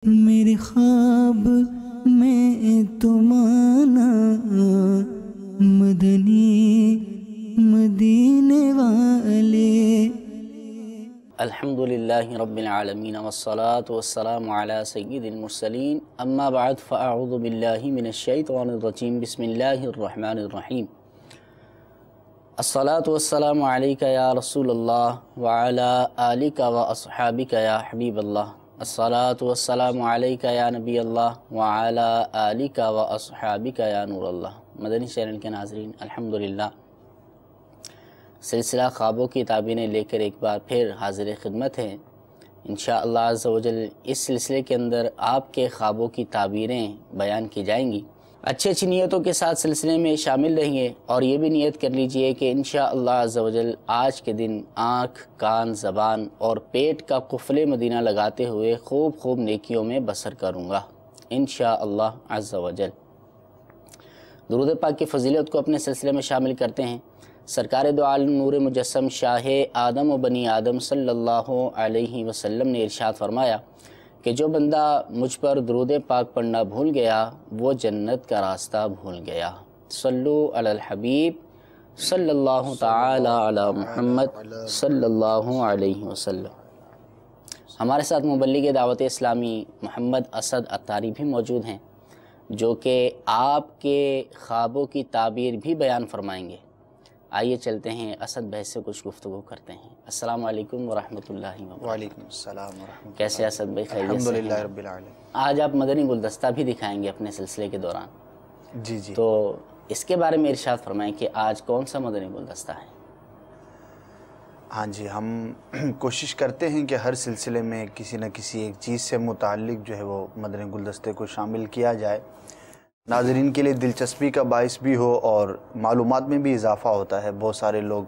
میرے خواب میں تمہارا مدنی مدینے والے۔ الحمدللہ رب العالمین والصلاة والسلام علی سید المرسلین، اما بعد فاعوذ باللہ من الشیطان الرجیم، بسم اللہ الرحمن الرحیم۔ الصلاة والسلام علیک یا رسول اللہ وعلی آلک واصحابک یا حبیب اللہ۔ الصلاة والسلام علیک یا نبی اللہ وعلی آلک واصحابک یا نور اللہ۔ مدنی چینل کے ناظرین، الحمدللہ سلسلہ خوابوں کی تعبیریں لے کر ایک بار پھر حاضر خدمت ہیں۔ انشاءاللہ عز و جل اس سلسلے کے اندر آپ کے خوابوں کی تعبیریں بیان کی جائیں گی۔ اچھی اچھی نیتوں کے ساتھ سلسلے میں شامل رہیے، اور یہ بھی نیت کر لیجئے کہ انشاءاللہ عز و جل آج کے دن آنکھ، کان، زبان اور پیٹ کا قفل مدینہ لگاتے ہوئے خوب نیکیوں میں بسر کروں گا انشاءاللہ عز و جل۔ درود پاک کی فضیلت کو اپنے سلسلے میں شامل کرتے ہیں۔ سرکار دو عالم نور مجسم شاہ آدم و بنی آدم صلی اللہ علیہ وسلم نے ارشاد فرمایا کہ جو بندہ مجھ پر درود پاک پڑھنا بھول گیا وہ جنت کا راستہ بھول گیا۔ صلو علی الحبیب صلی اللہ تعالی علی محمد صلی اللہ علیہ وسلم۔ ہمارے ساتھ مبلغ دعوت اسلامی محمد اسد عطاری بھی موجود ہیں، جو کہ آپ کے خوابوں کی تعبیر بھی بیان فرمائیں گے۔ آئیے چلتے ہیں اسد بھائی سے کچھ گفتگو کرتے ہیں۔ السلام علیکم ورحمۃ اللہ وبرکاتہ۔ وعلیکم السلام ورحمۃ اللہ۔ کیسے اسد بھائی؟ خیریت سے؟ الحمدللہ رب العالمین۔ آج آپ مدنی گلدستہ بھی دکھائیں گے اپنے سلسلے کے دوران، جی تو اس کے بارے میں ارشاد فرمائیں کہ آج کون سا مدنی گلدستہ ہے؟ ہاں جی، ہم کوشش کرتے ہیں کہ ہر سلسلے میں کسی نہ کسی ایک چیز سے متعلق جو ہے وہ مدنی گلدستے کو شامل کیا جائے، ناظرین کے لیے دلچسپی کا باعث بھی ہو اور معلومات میں بھی اضافہ ہوتا ہے۔ بہت سارے لوگ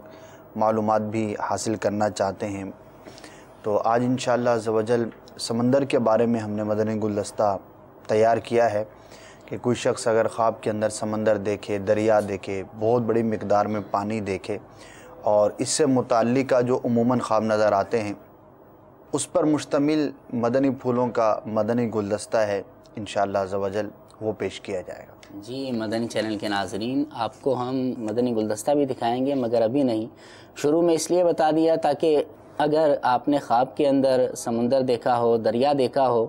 معلومات بھی حاصل کرنا چاہتے ہیں، تو آج انشاءاللہ عز و جل سمندر کے بارے میں ہم نے مدنی گلدستہ تیار کیا ہے کہ کوئی شخص اگر خواب کے اندر سمندر دیکھے، دریا دیکھے، بہت بڑی مقدار میں پانی دیکھے اور اس سے متعلقہ جو عموماً خواب نظر آتے ہیں اس پر مشتمل مدنی پھولوں کا مدنی گلدستہ ہے، انشاءاللہ عز و جل وہ پیش کیا جائے گا۔ جی مدنی چینل کے ناظرین، آپ کو ہم مدنی گلدستہ بھی دکھائیں گے، مگر ابھی نہیں، شروع میں اس لیے بتا دیا تاکہ اگر آپ نے خواب کے اندر سمندر دیکھا ہو، دریا دیکھا ہو،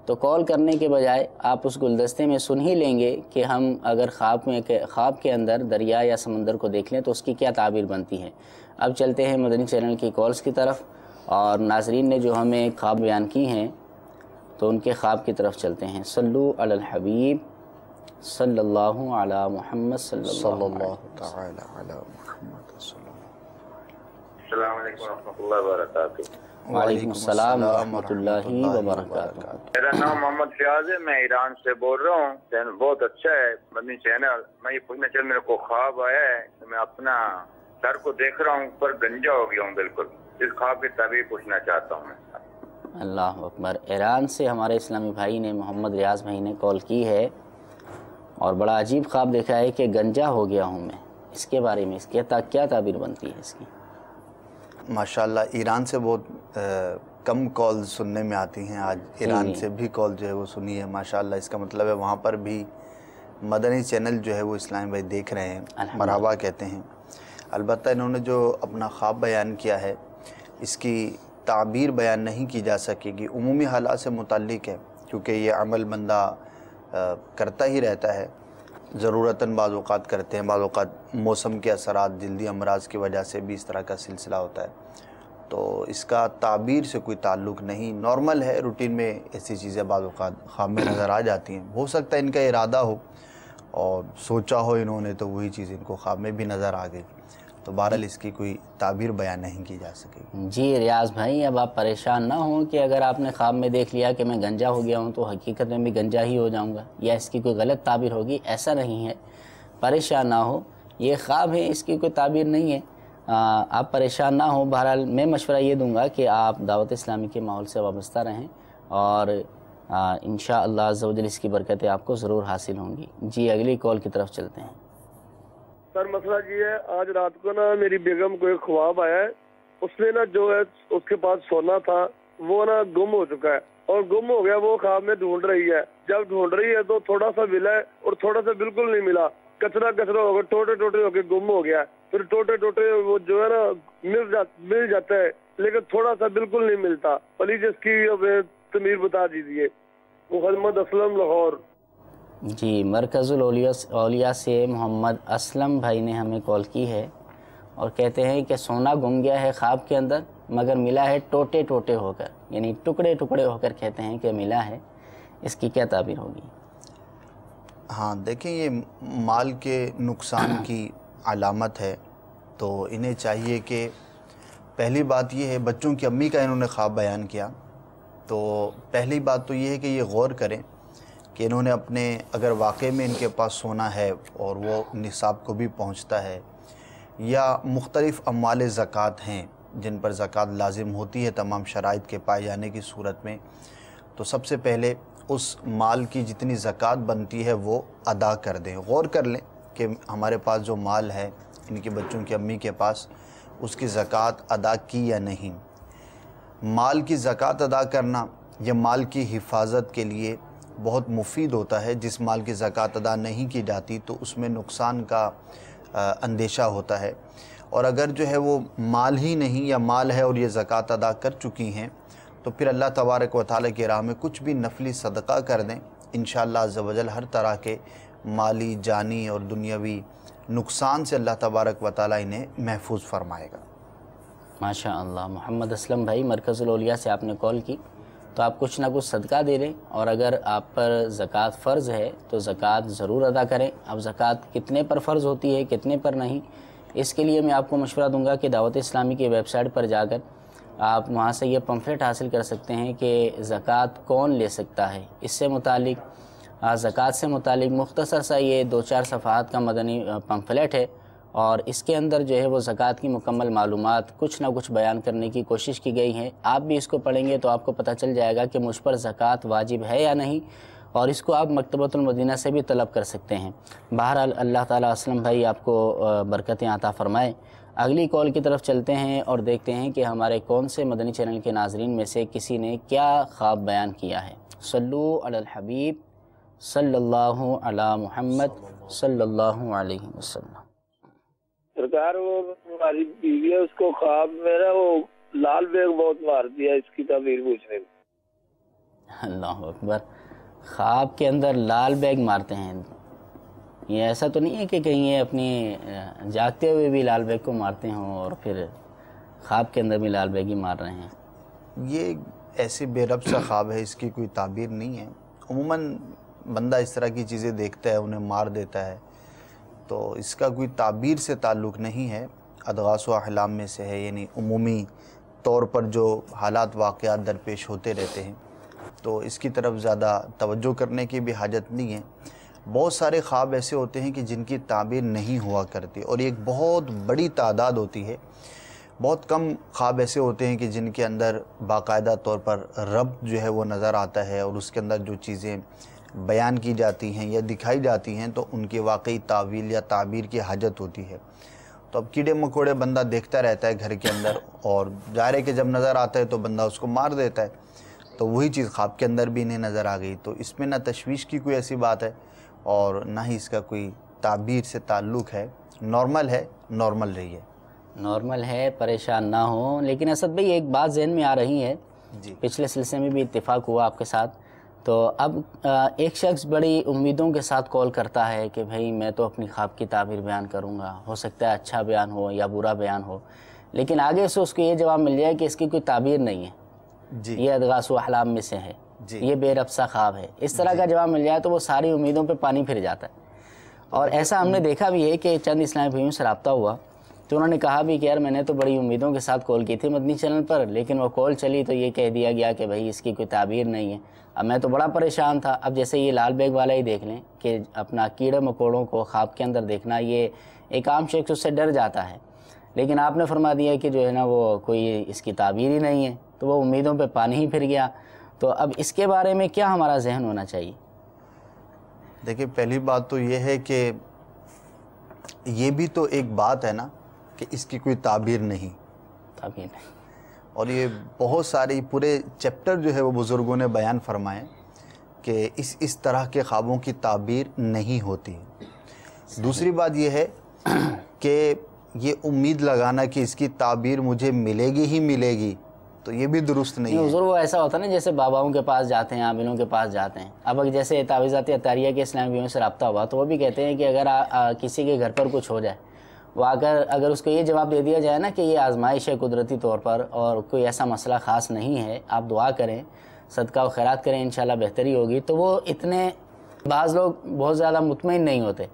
تو کال کرنے کے بجائے آپ اس گلدستے میں سن ہی لیں گے کہ ہم اگر خواب کے اندر دریا یا سمندر کو دیکھ لیں تو اس کی کیا تعبیر بنتی ہے۔ اب چلتے ہیں مدنی چینل کی کالز کی طرف، اور ناظرین نے جو ہمیں خواب بیان کی ہیں تو ان کے خواب کی طرف چلتے ہیں۔ صلو علی الحبیب صلی اللہ علی محمد صلی اللہ تعالی علی محمد صلی اللہ۔ السلام علیکم ورحمۃ اللہ وبرکاتہ۔ وعلیکم السلام ورحمۃ اللہ وبرکاتہ۔ میرا نام محمد فیاض ہے، میں ایران سے بول رہا ہوں۔ چینل بہت اچھا ہے مدنی چینل۔ میں یہ پوچھنا چاہتا ہوں، میرے کو خواب آیا ہے کہ میں اپنا سر کو دیکھ رہا ہوں، اوپر گنجا ہو گیا ہوں بالکل۔ اس خواب کی تعبیر پوچھنا چاہتا ہوں میں۔ اللہ اکبر۔ ایران سے ہمارے اسلامی بھائی نے، محمد ریاض بھائی نے کال کی ہے اور بڑا عجیب خواب دیکھا ہے کہ گنجا ہو گیا ہوں میں۔ اس کے بارے میں اس کی کیا تعبیر بنتی ہے اس کی؟ ماشاءاللہ ایران سے بہت کم کال سننے میں آتی ہیں، آج ایران سے بھی کال جو ہے وہ سنی ہے ماشاءاللہ۔ اس کا مطلب ہے وہاں پر بھی مدنی چینل جو ہے وہ اسلامی بھائی دیکھ رہے ہیں، مرحبا کہتے ہیں۔ البتہ انہوں نے جو اپنا خواب بیان کیا ہے اس کی تعبیر بیان نہیں کی جا سکے گی، عمومی حالات سے متعلق ہے، کیونکہ یہ عمل بندہ کرتا ہی رہتا ہے، ضرورتاً بعض اوقات کرتے ہیں، بعض اوقات موسم کے اثرات، جلدی امراض کی وجہ سے بھی اس طرح کا سلسلہ ہوتا ہے، تو اس کا تعبیر سے کوئی تعلق نہیں، نارمل ہے، روٹین میں ایسی چیزیں بعض اوقات خواب میں نظر آ جاتی ہیں۔ ہو سکتا ہے ان کا ارادہ ہو اور سوچا ہو انہوں نے تو وہی چیز ان کو خواب میں بھی نظر آ گئی، تو بہرحال اس کی کوئی تعبیر بیان نہیں کی جا سکے گی۔ جی ریاض بھائی، اب آپ پریشان نہ ہوں کہ اگر آپ نے خواب میں دیکھ لیا کہ میں گنجا ہو گیا ہوں تو حقیقت میں بھی گنجا ہی ہو جاؤں گا، یا اس کی کوئی غلط تعبیر ہوگی، ایسا نہیں ہے، پریشان نہ ہو، یہ خواب ہے، اس کی کوئی تعبیر نہیں ہے، آپ پریشان نہ ہوں۔ بہرحال میں مشورہ یہ دوں گا کہ آپ دعوت اسلامی کے ماحول سے وابستہ رہیں، اور انشاءاللہ عز و جل اس کی برکتیں آپ کو ضرور حاصل ہوں گی۔ جی اگلی کال کی طرف چلتے ہیں۔ سر مسئلہ یہ ہے، آج رات کو نا میری بیگم کو ایک خواب آیا ہے، اس نے نا جو ہے اس کے پاس سونا تھا وہ نا گم ہو چکا ہے، اور گم ہو گیا، وہ خواب میں ڈھونڈ رہی ہے. جب ڈھونڈ رہی ہے تو تھوڑا سا ملا ہے اور تھوڑا سا بالکل نہیں ملا، کچرا کچرا ہو گیا، ٹوٹے ٹوٹے ہو کے گم ہو گیا. پھر ٹوٹے ٹوٹے وہ جو ہے نا مل جاتا ہے لیکن تھوڑا سا بالکل نہیں ملتا. پلیز اس کی تعمیر بتا دیجیے. محمد اسلم، لاہور. جی، مرکز الاولیاء سے محمد اسلم بھائی نے ہمیں کال کی ہے اور کہتے ہیں کہ سونا گم گیا ہے خواب کے اندر، مگر ملا ہے ٹوٹے ٹوٹے ہو کر، یعنی ٹکڑے ٹکڑے ہو کر کہتے ہیں کہ ملا ہے. اس کی کیا تعبیر ہوگی؟ ہاں دیکھیں، یہ مال کے نقصان کی علامت ہے. تو انہیں چاہیے کہ پہلی بات یہ ہے، بچوں کی امی کا انہوں نے خواب بیان کیا، تو پہلی بات تو یہ ہے کہ یہ غور کریں کہ انہوں نے اپنے، اگر واقعے میں ان کے پاس سونا ہے اور وہ نصاب کو بھی پہنچتا ہے، یا مختلف اموال زکوٰۃ ہیں جن پر زکوٰۃ لازم ہوتی ہے تمام شرائط کے پائے جانے کی صورت میں، تو سب سے پہلے اس مال کی جتنی زکوٰۃ بنتی ہے وہ ادا کر دیں. غور کر لیں کہ ہمارے پاس جو مال ہے ان کے بچوں کی امی کے پاس، اس کی زکوٰۃ ادا کی یا نہیں. مال کی زکوٰۃ ادا کرنا یہ مال کی حفاظت کے لیے بہت مفید ہوتا ہے. جس مال کی زکوٰۃ ادا نہیں کی جاتی تو اس میں نقصان کا اندیشہ ہوتا ہے، اور اگر جو ہے وہ مال ہی نہیں یا مال ہے اور یہ زکوٰۃ ادا کر چکی ہیں تو پھر اللہ تبارک و تعالیٰ کی راہ میں کچھ بھی نفلی صدقہ کر دیں. انشاءاللہ عز و جل ہر طرح کے مالی، جانی اور دنیاوی نقصان سے اللہ تبارک و تعالیٰ انہیں محفوظ فرمائے گا. ماشاء اللہ. محمد اسلم بھائی، مرکز الاولیاء سے آپ نے کال کی، تو آپ کچھ نہ کچھ صدقہ دے دیں، اور اگر آپ پر زکوٰۃ فرض ہے تو زکوٰۃ ضرور ادا کریں. اب زکوٰۃ کتنے پر فرض ہوتی ہے، کتنے پر نہیں، اس کے لیے میں آپ کو مشورہ دوں گا کہ دعوت اسلامی کی ویب سائٹ پر جا کر آپ وہاں سے یہ پمفلٹ حاصل کر سکتے ہیں کہ زکوٰۃ کون لے سکتا ہے. اس سے متعلق، زکوٰۃ سے متعلق مختصر سا یہ 2-4 صفحات کا مدنی پمفلٹ ہے، اور اس کے اندر جو ہے وہ زکوٰۃ کی مکمل معلومات کچھ نہ کچھ بیان کرنے کی کوشش کی گئی ہے. آپ بھی اس کو پڑھیں گے تو آپ کو پتہ چل جائے گا کہ مجھ پر زکوٰۃ واجب ہے یا نہیں، اور اس کو آپ مکتبۃ المدینہ سے بھی طلب کر سکتے ہیں. بہرحال اللہ تعالیٰ اسلم بھائی آپ کو برکتیں عطا فرمائے. اگلی کال کی طرف چلتے ہیں اور دیکھتے ہیں کہ ہمارے کون سے مدنی چینل کے ناظرین میں سے کسی نے کیا خواب بیان کیا ہے. صلو علی الحبیب صلی اللہ علی محمد صلی اللہ علیہ وسلم. سرکار، وہ ہماری بیوی ہے، اس کو خواب میں نا وہ لال بیگ بہت مار دیا، اس کی تعبیر پوچھنے میں. اللہ اکبر. خواب کے اندر لال بیگ مارتے ہیں؟ یہ ایسا تو نہیں ہے کہ کہیں یہ اپنی جاگتے ہوئے بھی لال بیگ کو مارتے ہوں اور پھر خواب کے اندر بھی لال بیگ ہی مار رہے ہیں؟ یہ ایسے بے رب سا خواب ہے، اس کی کوئی تعبیر نہیں ہے. عموماً بندہ اس طرح کی چیزیں دیکھتا ہے، انہیں مار دیتا ہے، تو اس کا کوئی تعبیر سے تعلق نہیں ہے، ادغاث و احلام میں سے ہے. یعنی عمومی طور پر جو حالات واقعات درپیش ہوتے رہتے ہیں، تو اس کی طرف زیادہ توجہ کرنے کی بھی حاجت نہیں ہے. بہت سارے خواب ایسے ہوتے ہیں کہ جن کی تعبیر نہیں ہوا کرتی، اور یہ ایک بہت بڑی تعداد ہوتی ہے. بہت کم خواب ایسے ہوتے ہیں کہ جن کے اندر باقاعدہ طور پر رب جو ہے وہ نظر آتا ہے، اور اس کے اندر جو چیزیں بیان کی جاتی ہیں یا دکھائی جاتی ہیں تو ان کی واقعی تعویل یا تعبیر کی حاجت ہوتی ہے. تو اب کیڑے مکوڑے بندہ دیکھتا رہتا ہے گھر کے اندر، اور ظاہر ہے کہ جب نظر آتا ہے تو بندہ اس کو مار دیتا ہے. تو وہی چیز خواب کے اندر بھی انہیں نظر آ گئی. تو اس میں نہ تشویش کی کوئی ایسی بات ہے اور نہ ہی اس کا کوئی تعبیر سے تعلق ہے. نارمل ہے، نارمل رہی ہے، نارمل ہے، پریشان نہ ہو. لیکن اسد بھائی ایک بات ذہن میں آ رہی ہے، جی پچھلے سلسلے میں بھی اتفاق ہوا آپ کے ساتھ. تو اب ایک شخص بڑی امیدوں کے ساتھ کال کرتا ہے کہ بھائی میں تو اپنی خواب کی تعبیر بیان کروں گا، ہو سکتا ہے اچھا بیان ہو یا برا بیان ہو، لیکن آگے سے اس کو یہ جواب مل جائے کہ اس کی کوئی تعبیر نہیں ہے، جی یہ ادغاث و احلام میں سے ہے، جی یہ بے رب سا خواب ہے. اس طرح کا جواب مل جائے تو وہ ساری امیدوں پہ پانی پھر جاتا ہے. اور ایسا ہم نے دیکھا بھی ہے کہ چند اسلامی بھائیوں سے رابطہ ہوا تو انہوں نے کہا بھی کہ یار میں نے تو بڑی امیدوں کے ساتھ کال کی تھی مدنی چینل پر، لیکن وہ کال چلی تو یہ کہہ دیا گیا کہ بھائی اس کی کوئی تعبیر نہیں ہے. اب میں تو بڑا پریشان تھا. اب جیسے یہ لال بیگ والا ہی دیکھ لیں کہ اپنا کیڑے مکوڑوں کو خواب کے اندر دیکھنا، یہ ایک عام شخص اس سے ڈر جاتا ہے، لیکن آپ نے فرما دیا کہ جو ہے نا وہ کوئی اس کی تعبیر ہی نہیں ہے، تو وہ امیدوں پہ پانی ہی پھر گیا. تو اب اس کے بارے میں کیا ہمارا ذہن ہونا چاہیے؟ دیکھیں، پہلی بات تو یہ ہے کہ یہ بھی تو ایک بات ہے نا کہ اس کی کوئی تعبیر نہیں. تعبیر نہیں. اور یہ بہت ساری پورے چیپٹر جو ہے وہ بزرگوں نے بیان فرمائے کہ اس طرح کے خوابوں کی تعبیر نہیں ہوتی. دوسری بات یہ ہے کہ یہ امید لگانا کہ اس کی تعبیر مجھے ملے گی ہی ملے گی، تو یہ بھی درست نہیں ہے. حضور وہ ایسا ہوتا ہے نا جیسے باباؤں کے پاس جاتے ہیں، عاملوں کے پاس جاتے ہیں. اب جیسے تعویذات عطاریہ کے اسلامی بھائیوں سے رابطہ ہوا تو وہ بھی کہتے ہیں کہ اگر کسی کے گھر پر کچھ ہو جائے، وہ اگر اس کو یہ جواب دے دیا جائے نا کہ یہ آزمائش ہے قدرتی طور پر اور کوئی ایسا مسئلہ خاص نہیں ہے، آپ دعا کریں، صدقہ و خیرات کریں، انشاءاللہ بہتری ہوگی، تو وہ اتنے بعض لوگ بہت زیادہ مطمئن نہیں ہوتے.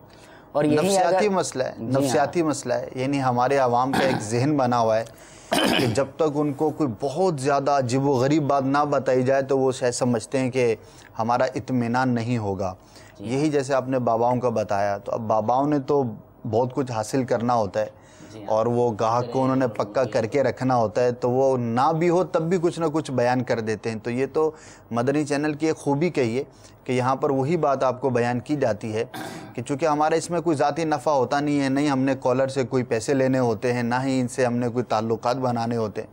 اور یہی نفسیاتی مسئلہ ہے، نفسیاتی مسئلہ ہے. یعنی ہمارے عوام کا ایک ذہن بنا ہوا ہے کہ جب تک ان کو کوئی بہت زیادہ عجیب و غریب بات نہ بتائی جائے تو وہ شاید سمجھتے ہیں کہ ہمارا اطمینان نہیں ہوگا. یہی جیسے آپ نے باباؤں کا بتایا، تو اب باباؤں نے تو بہت کچھ حاصل کرنا ہوتا ہے اور وہ گاہک کو انہوں نے پکا کر کے رکھنا ہوتا ہے، تو وہ نہ بھی ہو تب بھی کچھ نہ کچھ بیان کر دیتے ہیں. تو یہ تو مدنی چینل کی ایک خوبی کہیے کہ یہاں پر وہی بات آپ کو بیان کی جاتی ہے کہ چونکہ ہمارا اس میں کوئی ذاتی نفع ہوتا نہیں ہے، نہیں ہم نے کالر سے کوئی پیسے لینے ہوتے ہیں، نہ ہی ان سے ہم نے کوئی تعلقات بنانے ہوتے ہیں.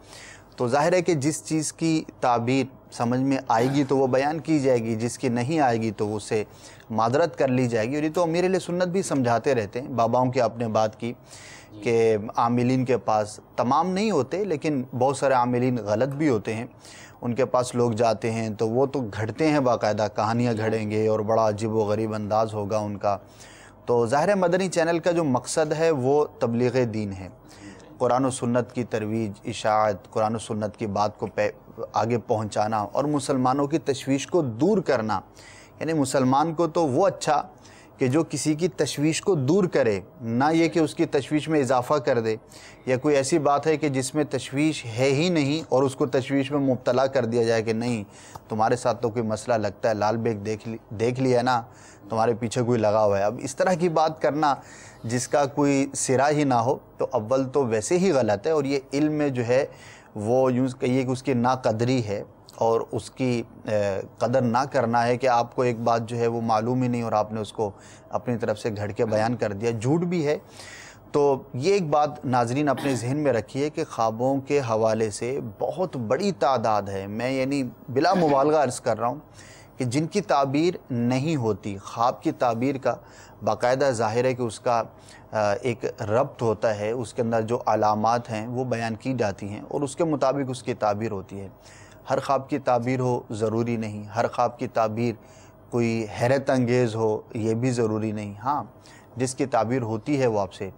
تو ظاہر ہے کہ جس چیز کی تعبیر سمجھ میں آئے گی تو وہ بیان کی جائے گی، جس کی نہیں آئے گی تو اسے معذرت کر لی جائے گی. اور یہ تو امیر اہل سنت بھی سمجھاتے رہتے ہیں. باباؤں کی آپ نے بات کی کہ عاملین کے پاس، تمام نہیں ہوتے لیکن بہت سارے عاملین غلط بھی ہوتے ہیں، ان کے پاس لوگ جاتے ہیں تو وہ تو گھڑتے ہیں، باقاعدہ کہانیاں گھڑیں گے اور بڑا عجیب و غریب انداز ہوگا ان کا. تو ظاہر مدنی چینل کا جو مقصد ہے وہ تبلیغ دین ہے، قرآن و سنت کی ترویج، اشاعت، قرآن و سنت کی بات کو آگے پہنچانا اور مسلمانوں کی تشویش کو دور کرنا. یعنی مسلمان کو تو وہ اچھا کہ جو کسی کی تشویش کو دور کرے، نہ یہ کہ اس کی تشویش میں اضافہ کر دے، یا کوئی ایسی بات ہے کہ جس میں تشویش ہے ہی نہیں اور اس کو تشویش میں مبتلا کر دیا جائے کہ نہیں تمہارے ساتھ تو کوئی مسئلہ لگتا ہے، لال بیگ دیکھ لیا نا، تمہارے پیچھے کوئی لگا ہوا ہے. اب اس طرح کی بات کرنا جس کا کوئی سرا ہی نہ ہو تو اول تو ویسے ہی غلط ہے. اور یہ علم میں جو ہے وہ یوں کہیے کہ اس کی ناقدری ہے اور اس کی قدر نہ کرنا ہے کہ آپ کو ایک بات جو ہے وہ معلوم ہی نہیں اور آپ نے اس کو اپنی طرف سے گھڑ کے بیان کر دیا، جھوٹ بھی ہے. تو یہ ایک بات ناظرین اپنے ذہن میں رکھیے کہ خوابوں کے حوالے سے بہت بڑی تعداد ہے، میں یعنی بلا مبالغہ عرض کر رہا ہوں کہ جن کی تعبیر نہیں ہوتی. خواب کی تعبیر کا باقاعدہ ظاہر ہے کہ اس کا ایک ربط ہوتا ہے، اس کے اندر جو علامات ہیں وہ بیان کی جاتی ہیں اور اس کے مطابق اس کی تعبیر ہوتی ہے. ہر خواب کی تعبیر ہو ضروری نہیں، ہر خواب کی تعبیر کوئی حیرت انگیز ہو یہ بھی ضروری نہیں. ہاں جس کی تعبیر ہوتی ہے وہ آپ سے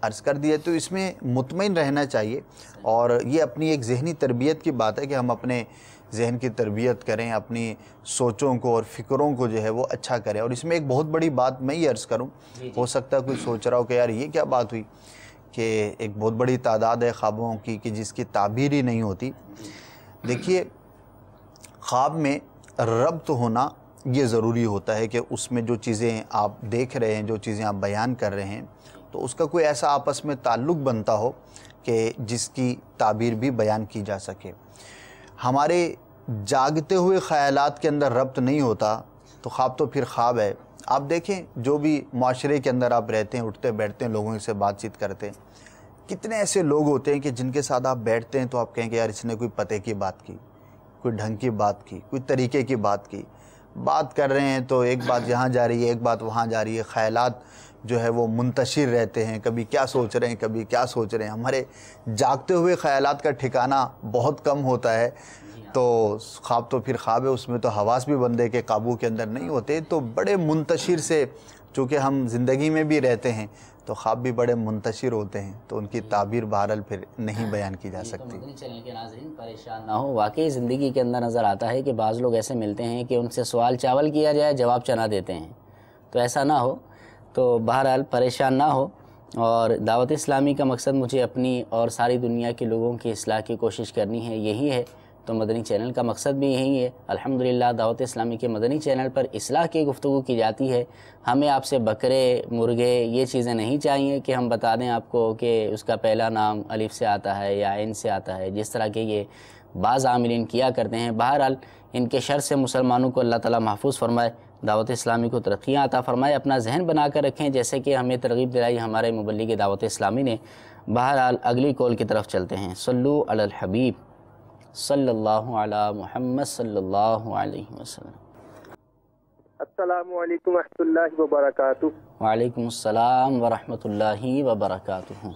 عرض کر دیا. تو اس میں مطمئن رہنا چاہیے اور یہ اپنی ایک ذہنی تربیت کی بات ہے کہ ہم اپنے ذہن کی تربیت کریں، اپنی سوچوں کو اور فکروں کو جو ہے وہ اچھا کریں. اور اس میں ایک بہت بڑی بات میں یہ عرض کروں، ہو سکتا ہے کوئی سوچ رہا ہو کہ یار یہ کیا بات ہوئی کہ ایک بہت بڑی تعداد ہے خوابوں کی کہ جس کی تعبیر ہی نہیں ہوتی. دیکھیے خواب میں ربط ہونا یہ ضروری ہوتا ہے کہ اس میں جو چیزیں آپ دیکھ رہے ہیں، جو چیزیں آپ بیان کر رہے ہیں، تو اس کا کوئی ایسا آپس میں تعلق بنتا ہو کہ جس کی تعبیر بھی بیان کی جا سکے. ہمارے جاگتے ہوئے خیالات کے اندر ربط نہیں ہوتا تو خواب تو پھر خواب ہے. آپ دیکھیں جو بھی معاشرے کے اندر آپ رہتے ہیں، اٹھتے بیٹھتے ہیں، لوگوں سے بات چیت کرتے ہیں، کتنے ایسے لوگ ہوتے ہیں کہ جن کے ساتھ آپ بیٹھتے ہیں تو آپ کہیں کہ یار اس نے کوئی پتے کی بات کی، کوئی ڈھنگ کی بات کی، کوئی طریقے کی بات کی. بات کر رہے ہیں تو ایک بات یہاں جا رہی ہے، ایک بات وہاں جا رہی ہے، خیالات جو ہے وہ منتشر رہتے ہیں، کبھی کیا سوچ رہے ہیں، کبھی کیا سوچ رہے ہیں. ہمارے جاگتے ہوئے خیالات کا ٹھکانہ بہت کم ہوتا ہے. تو خواب تو پھر خواب ہے، اس میں تو حواس بھی بندے کے قابو کے اندر نہیں ہوتے. تو بڑے منتشر سے چونکہ ہم زندگی میں بھی رہتے ہیں تو خواب بھی بڑے منتشر ہوتے ہیں، تو ان کی تعبیر بہرحال پھر نہیں بیان کی جا سکتی. مدنی چینل کے ناظرین پریشان نہ ہو، واقعی زندگی کے اندر نظر آتا ہے کہ بعض لوگ ایسے ملتے ہیں کہ ان سے سوال چاول کیا جائے جواب چنا دیتے ہیں. تو ایسا نہ ہو، تو بہرحال پریشان نہ ہو. اور دعوت اسلامی کا مقصد مجھے اپنی اور ساری دنیا کے لوگوں کی اصلاح کی کوشش کرنی ہے، یہی ہے. تو مدنی چینل کا مقصد بھی یہی ہے. الحمدللہ دعوت اسلامی کے مدنی چینل پر اصلاح کی گفتگو کی جاتی ہے. ہمیں آپ سے بکرے، مرغے یہ چیزیں نہیں چاہیے کہ ہم بتا دیں آپ کو کہ اس کا پہلا نام الف سے آتا ہے یا عین سے آتا ہے، جس طرح کے یہ بعض عاملین کیا کرتے ہیں. بہرحال ان کے شر سے مسلمانوں کو اللہ تعالیٰ محفوظ فرمائے، دعوت اسلامی کو ترقیاں عطا فرمائے. اپنا ذہن بنا کر رکھیں جیسے کہ ہمیں ترغیب دلائی ہمارے مبلغ دعوت اسلامی نے. بہرحال اگلی کال کی طرف چلتے ہیں. صلو علی الحبیب. صلی اللہ علی محمد صلی اللہ علیہ وسلم۔ السلام علیکم ورحمۃ اللہ وبرکاتہ۔ وعلیکم السلام ورحمۃ اللہ وبرکاتہ۔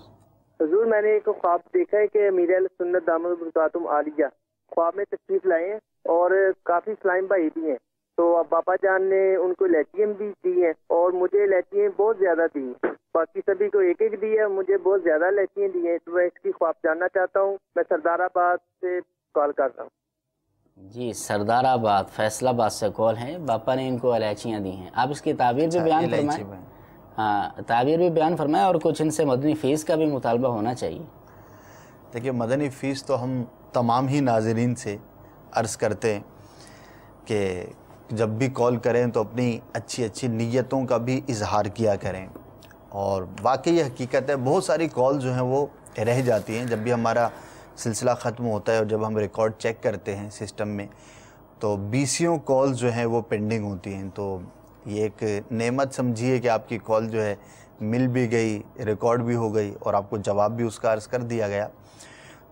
حضور میں نے ایک خواب دیکھا ہے کہ امیر اہل سنت دامت برکاتہم عالیہ خواب میں تشریف لائے ہیں اور کافی اسلام بھائی بھی ہیں، تو باپا جان نے ان کو لیچیاں بھی دی ہیں اور مجھے لیچیاں بہت زیادہ دی ہیں، باقی سبھی کو ایک ایک دی ہے، مجھے بہت زیادہ لیچیاں دی ہیں، تو میں اس کی خواب جاننا چاہتا ہوں۔ میں سردار آباد سے کال کر رہا ہوں۔ جی سردار آباد فیصل آباد سے کال ہے، باپا نے ان کو الائچیاں دی ہیں، آپ اس کی تعبیر بھی بیان فرمائیں۔ ہاں تعبیر بھی بیان فرمائیں اور کچھ ان سے مدنی فیس کا بھی مطالبہ ہونا چاہیے۔ دیکھیے مدنی فیس تو ہم تمام ہی ناظرین سے عرض کرتے ہیں کہ جب بھی کال کریں تو اپنی اچھی اچھی نیتوں کا بھی اظہار کیا کریں، اور واقعی یہ حقیقت ہے بہت ساری کال جو ہیں وہ رہ جاتی ہیں، جب بھی ہمارا سلسلہ ختم ہوتا ہے اور جب ہم ریکارڈ چیک کرتے ہیں سسٹم میں تو 20 کال جو ہیں وہ پینڈنگ ہوتی ہیں، تو یہ ایک نعمت سمجھیے کہ آپ کی کال جو ہے مل بھی گئی، ریکارڈ بھی ہو گئی اور آپ کو جواب بھی اس کا عرض کر دیا گیا۔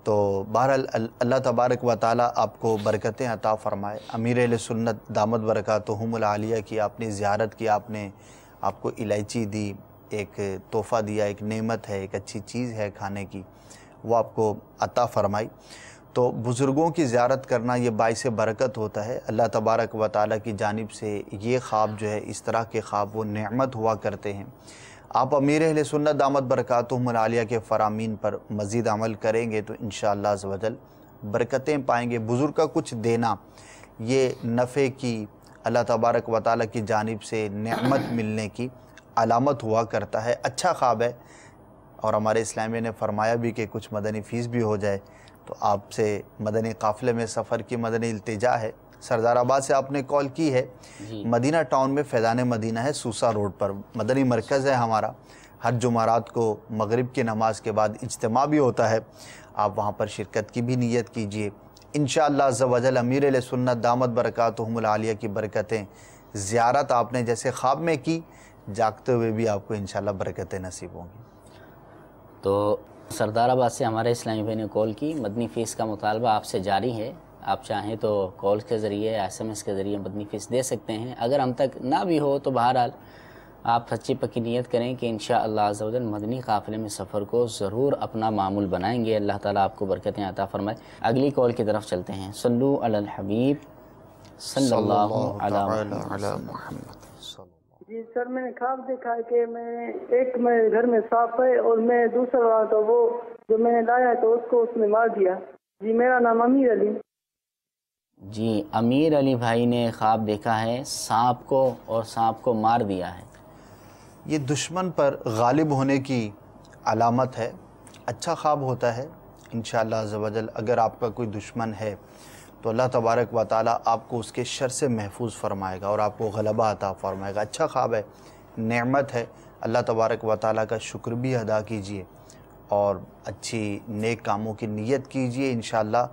تو بہرحال اللہ تبارک و تعالیٰ آپ کو برکتیں عطا فرمائے۔ امیر اہل سنت دامت برکاتہم العالیہ کی آپ نے زیارت کی، آپ کو الائچی دی، ایک تحفہ دیا، ایک نعمت ہے، ایک اچھی چیز ہے کھانے کی، وہ آپ کو عطا فرمائی۔ تو بزرگوں کی زیارت کرنا یہ باعث برکت ہوتا ہے۔ اللہ تبارک و تعالیٰ کی جانب سے یہ خواب جو ہے، اس طرح کے خواب وہ نعمت ہوا کرتے ہیں۔ آپ امیر اہل سنت دامت برکاتہم العالیہ کے فرامین پر مزید عمل کریں گے تو انشاءاللہ عز و جل برکتیں پائیں گے۔ بزرگ کا کچھ دینا یہ نفع کی، اللہ تبارک و تعالیٰ کی جانب سے نعمت ملنے کی علامت ہوا کرتا ہے۔ اچھا خواب ہے، اور ہمارے اسلامیہ نے فرمایا بھی کہ کچھ مدنی فیس بھی ہو جائے، تو آپ سے مدنی قافلے میں سفر کی مدنی التجا ہے۔ سردار آباد سے آپ نے کال کی ہے، مدینہ ٹاؤن میں فیضان مدینہ ہے، سوسا روڈ پر مدنی مرکز ہے ہمارا۔ ہر جمعرات کو مغرب کی نماز کے بعد اجتماع بھی ہوتا ہے، آپ وہاں پر شرکت کی بھی نیت کیجئے۔ انشاءاللہ عز و جل امیر اہل سنت دامت برکاتہم العالیہ کی برکتیں، زیارت آپ نے جیسے خواب میں کی، جاگتے ہوئے بھی آپ کو انشاءاللہ برکتیں نصیب ہوں گی۔ تو سردار آباد سے ہمارے اسلامی بھائی نے کال کی، مدنی فیس کا مطالبہ آپ سے جاری ہے، آپ چاہیں تو کال کے ذریعے ایس ایم ایس کے ذریعے مدنی فیس دے سکتے ہیں، اگر ہم تک نہ بھی ہو تو بہرحال آپ سچی پکی نیت کریں کہ انشاءاللہ عز و جل مدنی قافلے میں سفر کو ضرور اپنا معمول بنائیں گے۔ اللہ تعالیٰ آپ کو برکتیں عطا فرمائے۔ اگلی کال کی طرف چلتے ہیں۔ صلو علی الحبیب صلی اللہ علی محمد۔ جی سر، میں نے خواب دیکھا ہے کہ ایک میرے گھر میں سانپ ہے اور میں دوسرا والا تو وہ جو میں نے لایا تو اس کو اس نے مار دیا۔ جی میرا نام امیر علی۔ جی امیر علی بھائی نے خواب دیکھا ہے سانپ کو، اور سانپ کو مار دیا ہے۔ یہ دشمن پر غالب ہونے کی علامت ہے، اچھا خواب ہوتا ہے انشاءاللہ عز و جل۔ اگر آپ کا کوئی دشمن ہے تو اللہ تبارک و تعالیٰ آپ کو اس کے شر سے محفوظ فرمائے گا اور آپ کو غلبہ عطا فرمائے گا۔ اچھا خواب ہے، نعمت ہے، اللہ تبارک و تعالیٰ کا شکر بھی ادا کیجئے اور اچھی نیک کاموں کی نیت کیجئے، انشاءاللہ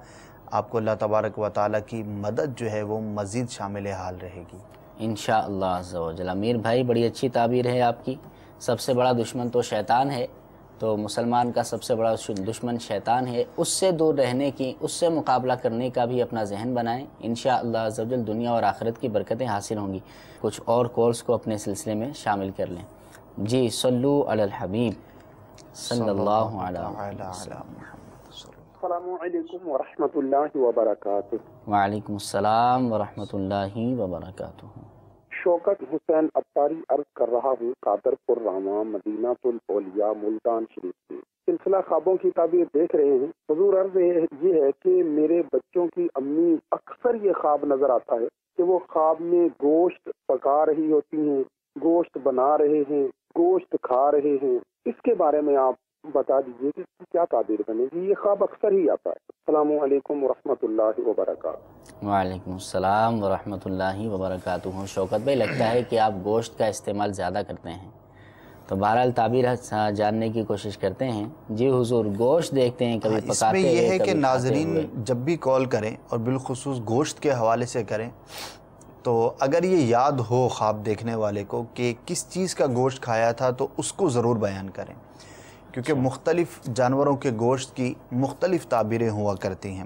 آپ کو اللہ تبارک و تعالیٰ کی مدد جو ہے وہ مزید شامل حال رہے گی انشاءاللہ عز و جل۔ امیر بھائی بڑی اچھی تعبیر ہے آپ کی۔ سب سے بڑا دشمن تو شیطان ہے، تو مسلمان کا سب سے بڑا دشمن شیطان ہے، اس سے دور رہنے کی، اس سے مقابلہ کرنے کا بھی اپنا ذہن بنائیں، انشاءاللہ عز و جل دنیا اور آخرت کی برکتیں حاصل ہوں گی۔ کچھ اور کالز کو اپنے سلسلے میں شامل کر لیں۔ جی صلو علی الحبیب صلی اللہ علیہ وسلم۔ السلام علیکم ورحمۃ اللہ وبرکاتہ۔ وعلیکم السلام ورحمۃ اللہ وبرکاتہ۔ شوکت حسین اتاری عرض کر رہا ہوں، قادر پور راما، مدینہ الاولیاء، ملتان شریف سے۔ سلسلہ خوابوں کی تعبیر دیکھ رہے ہیں۔ حضور عرض یہ ہے کہ میرے بچوں کی امی اکثر یہ خواب نظر آتا ہے کہ وہ خواب میں گوشت پکا رہی ہوتی ہیں، گوشت بنا رہے ہیں، گوشت کھا رہے ہیں۔ اس کے بارے میں آپ بتا دیجئے کہ اس کی کیا تعبیر بنے گی؟ یہ خواب اکثر ہی آتا ہے۔ السلام علیکم ورحمۃ اللہ وبرکاتہ۔ وعلیکم السلام ورحمۃ اللہ وبرکاتہ۔ شوکت بھائی لگتا ہے کہ آپ گوشت کا استعمال زیادہ کرتے ہیں، تو بہرحال تعبیر جاننے کی کوشش کرتے ہیں۔ جی حضور، گوشت دیکھتے ہیں کبھی پکاتے ہوئے۔ اس میں یہ ہے کہ ناظرین جب بھی کال کریں اور بالخصوص گوشت کے حوالے سے کریں تو اگر یہ یاد ہو خواب دیکھنے والے کو کہ کس چیز کا گوشت کھایا تھا تو اس کو ضرور بیان کریں، کیونکہ مختلف جانوروں کے گوشت کی مختلف تعبیریں ہوا کرتی ہیں۔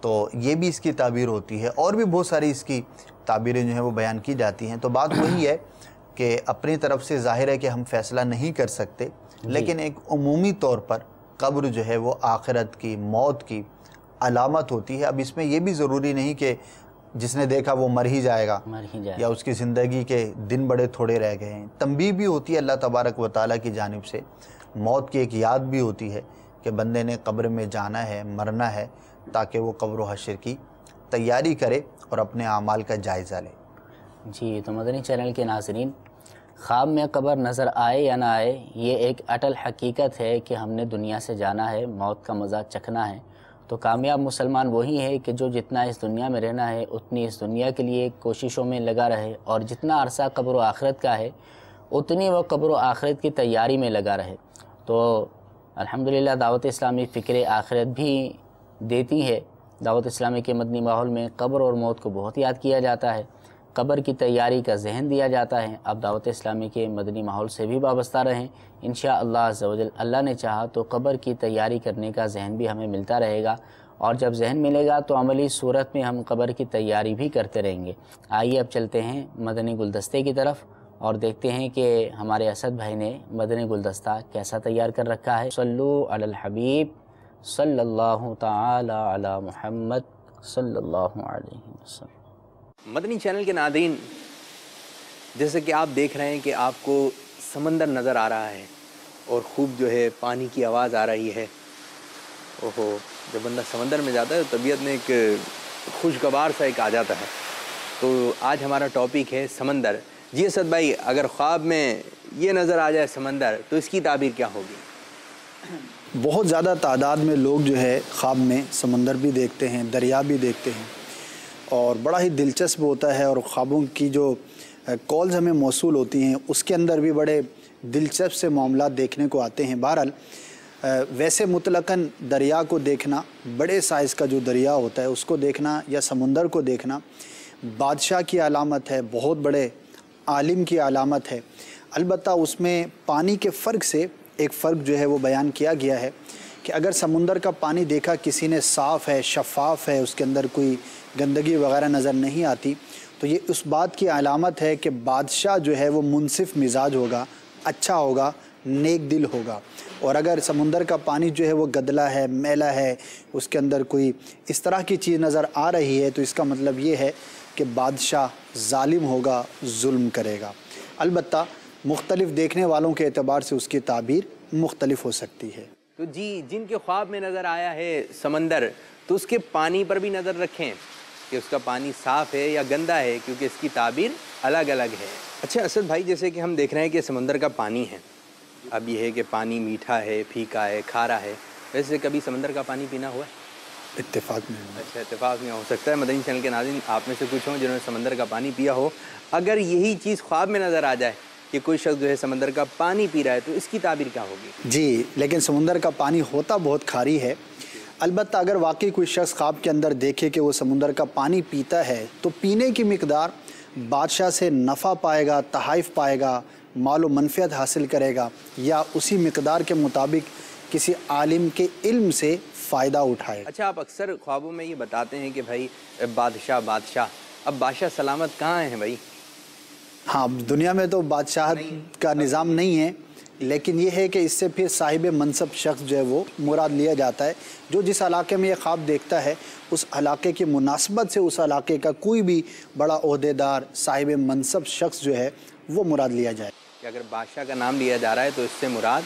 تو یہ بھی اس کی تعبیر ہوتی ہے، اور بھی بہت ساری اس کی تعبیریں جو ہیں وہ بیان کی جاتی ہیں۔ تو بات وہی ہے کہ اپنی طرف سے ظاہر ہے کہ ہم فیصلہ نہیں کر سکتے، لیکن ایک عمومی طور پر قبر جو ہے وہ آخرت کی، موت کی علامت ہوتی ہے۔ اب اس میں یہ بھی ضروری نہیں کہ جس نے دیکھا وہ مر ہی جائے گا یا اس کی زندگی کے دن بڑے تھوڑے رہ گئے ہیں۔ تنبیہ بھی ہوتی ہے اللہ تبارک و تعالیٰ کی جانب سے، موت کی ایک یاد بھی ہوتی ہے کہ بندے نے قبر میں جانا ہے، مرنا ہے، تاکہ وہ قبر و حشر کی تیاری کرے اور اپنے اعمال کا جائزہ لے۔ جی، تو مدنی چینل کے ناظرین، خواب میں قبر نظر آئے یا نہ آئے، یہ ایک اٹل حقیقت ہے کہ ہم نے دنیا سے جانا ہے، موت کا مزہ چکھنا ہے۔ تو کامیاب مسلمان وہی ہے کہ جو جتنا اس دنیا میں رہنا ہے اتنی اس دنیا کے لیے کوششوں میں لگا رہے، اور جتنا عرصہ قبر و آخرت کا ہے اتنی وہ قبر و آخرت کی تیاری میں لگا رہے۔ تو الحمدللہ دعوت اسلامی فکر آخرت بھی دیتی ہے۔ دعوت اسلامی کے مدنی ماحول میں قبر اور موت کو بہت یاد کیا جاتا ہے، قبر کی تیاری کا ذہن دیا جاتا ہے۔ اب دعوت اسلامی کے مدنی ماحول سے بھی وابستہ رہیں، انشاءاللہ عز و جل اللہ نے چاہا تو قبر کی تیاری کرنے کا ذہن بھی ہمیں ملتا رہے گا، اور جب ذہن ملے گا تو عملی صورت میں ہم قبر کی تیاری بھی کرتے رہیں گے۔ آئیے اب چلتے ہیں مدنی گلدستے کی طرف اور دیکھتے ہیں کہ ہمارے اسد بھائی نے مدنی گلدستہ کیسا تیار کر رکھا ہے۔ صلو علی الحبیب صلی اللہ تعالی علی محمد صلی اللہ علیہ وسلم۔ مدنی چینل کے ناظرین، جیسے کہ آپ دیکھ رہے ہیں کہ آپ کو سمندر نظر آ رہا ہے اور خوب جو ہے پانی کی آواز آ رہی ہے۔ اوہو، جب بندہ سمندر میں جاتا ہے تو طبیعت میں ایک خوشگوار سا ایک آ جاتا ہے۔ تو آج ہمارا ٹاپک ہے سمندر۔ جی اسد بھائی، اگر خواب میں یہ نظر آ جائے سمندر تو اس کی تعبیر کیا ہوگی؟ بہت زیادہ تعداد میں لوگ جو ہے خواب میں سمندر بھی دیکھتے ہیں، دریا بھی دیکھتے ہیں، اور بڑا ہی دلچسپ ہوتا ہے، اور خوابوں کی جو کالز ہمیں موصول ہوتی ہیں اس کے اندر بھی بڑے دلچسپ سے معاملات دیکھنے کو آتے ہیں۔ بہرحال ویسے مطلقاً دریا کو دیکھنا، بڑے سائز کا جو دریا ہوتا ہے اس کو دیکھنا یا سمندر کو دیکھنا بادشاہ کی علامت ہے، بہت بڑے عالم کی علامت ہے۔ البتہ اس میں پانی کے فرق سے ایک فرق جو ہے وہ بیان کیا گیا ہے کہ اگر سمندر کا پانی دیکھا کسی نے صاف ہے، شفاف ہے، اس کے اندر کوئی گندگی وغیرہ نظر نہیں آتی، تو یہ اس بات کی علامت ہے کہ بادشاہ جو ہے وہ منصف مزاج ہوگا، اچھا ہوگا، نیک دل ہوگا۔ اور اگر سمندر کا پانی جو ہے وہ گدلا ہے، میلا ہے، اس کے اندر کوئی اس طرح کی چیز نظر آ رہی ہے، تو اس کا مطلب یہ ہے کہ بادشاہ ظالم ہوگا، ظلم کرے گا۔ البتہ مختلف دیکھنے والوں کے اعتبار سے اس کی تعبیر مختلف ہو سکتی ہے۔ تو جی، جن کے خواب میں نظر آیا ہے سمندر، تو اس کے پانی پر بھی نظر رکھیں کہ اس کا پانی صاف ہے یا گندا ہے، کیونکہ اس کی تعبیر الگ الگ ہے۔ اچھا اسد بھائی، جیسے کہ ہم دیکھ رہے ہیں کہ سمندر کا پانی ہے، اب یہ ہے کہ پانی میٹھا ہے، پھیکا ہے، کھارا ہے، ویسے کبھی سمندر کا پانی پینا ہوا ہے؟ اتفاق میں۔ اچھا، اتفاق میں ہو سکتا ہے۔ مدنی چینل کے ناظرین، آپ میں سے کچھ ہوں جنہوں نے سمندر کا پانی پیا ہو، اگر یہی چیز خواب میں نظر آ جائے کہ کوئی شخص جو ہے سمندر کا پانی پی رہا ہے، تو اس کی تعبیر کیا ہوگی؟ جی، لیکن سمندر کا پانی ہوتا بہت کھاری ہے۔ البتہ اگر واقعی کوئی شخص خواب کے اندر دیکھے کہ وہ سمندر کا پانی پیتا ہے، تو پینے کی مقدار بادشاہ سے نفع پائے گا، تحائف پائے گا، مال و منفعت حاصل کرے گا، یا اسی مقدار کے مطابق کسی عالم کے علم سے فائدہ اٹھائے۔ اچھا، آپ اکثر خوابوں میں یہ بتاتے ہیں کہ بھائی بادشاہ بادشاہ، اب بادشاہ سلامت کہاں ہیں بھائی؟ ہاں، دنیا میں تو بادشاہت کا نظام نہیں ہے، لیکن یہ ہے کہ اس سے پھر صاحب منصب شخص جو ہے وہ مراد لیا جاتا ہے۔ جو جس علاقے میں یہ خواب دیکھتا ہے، اس علاقے کی مناسبت سے اس علاقے کا کوئی بھی بڑا عہدیدار، صاحب منصب شخص جو ہے وہ مراد لیا جائے۔ کہ اگر بادشاہ کا نام لیا جا رہا ہے تو اس سے مراد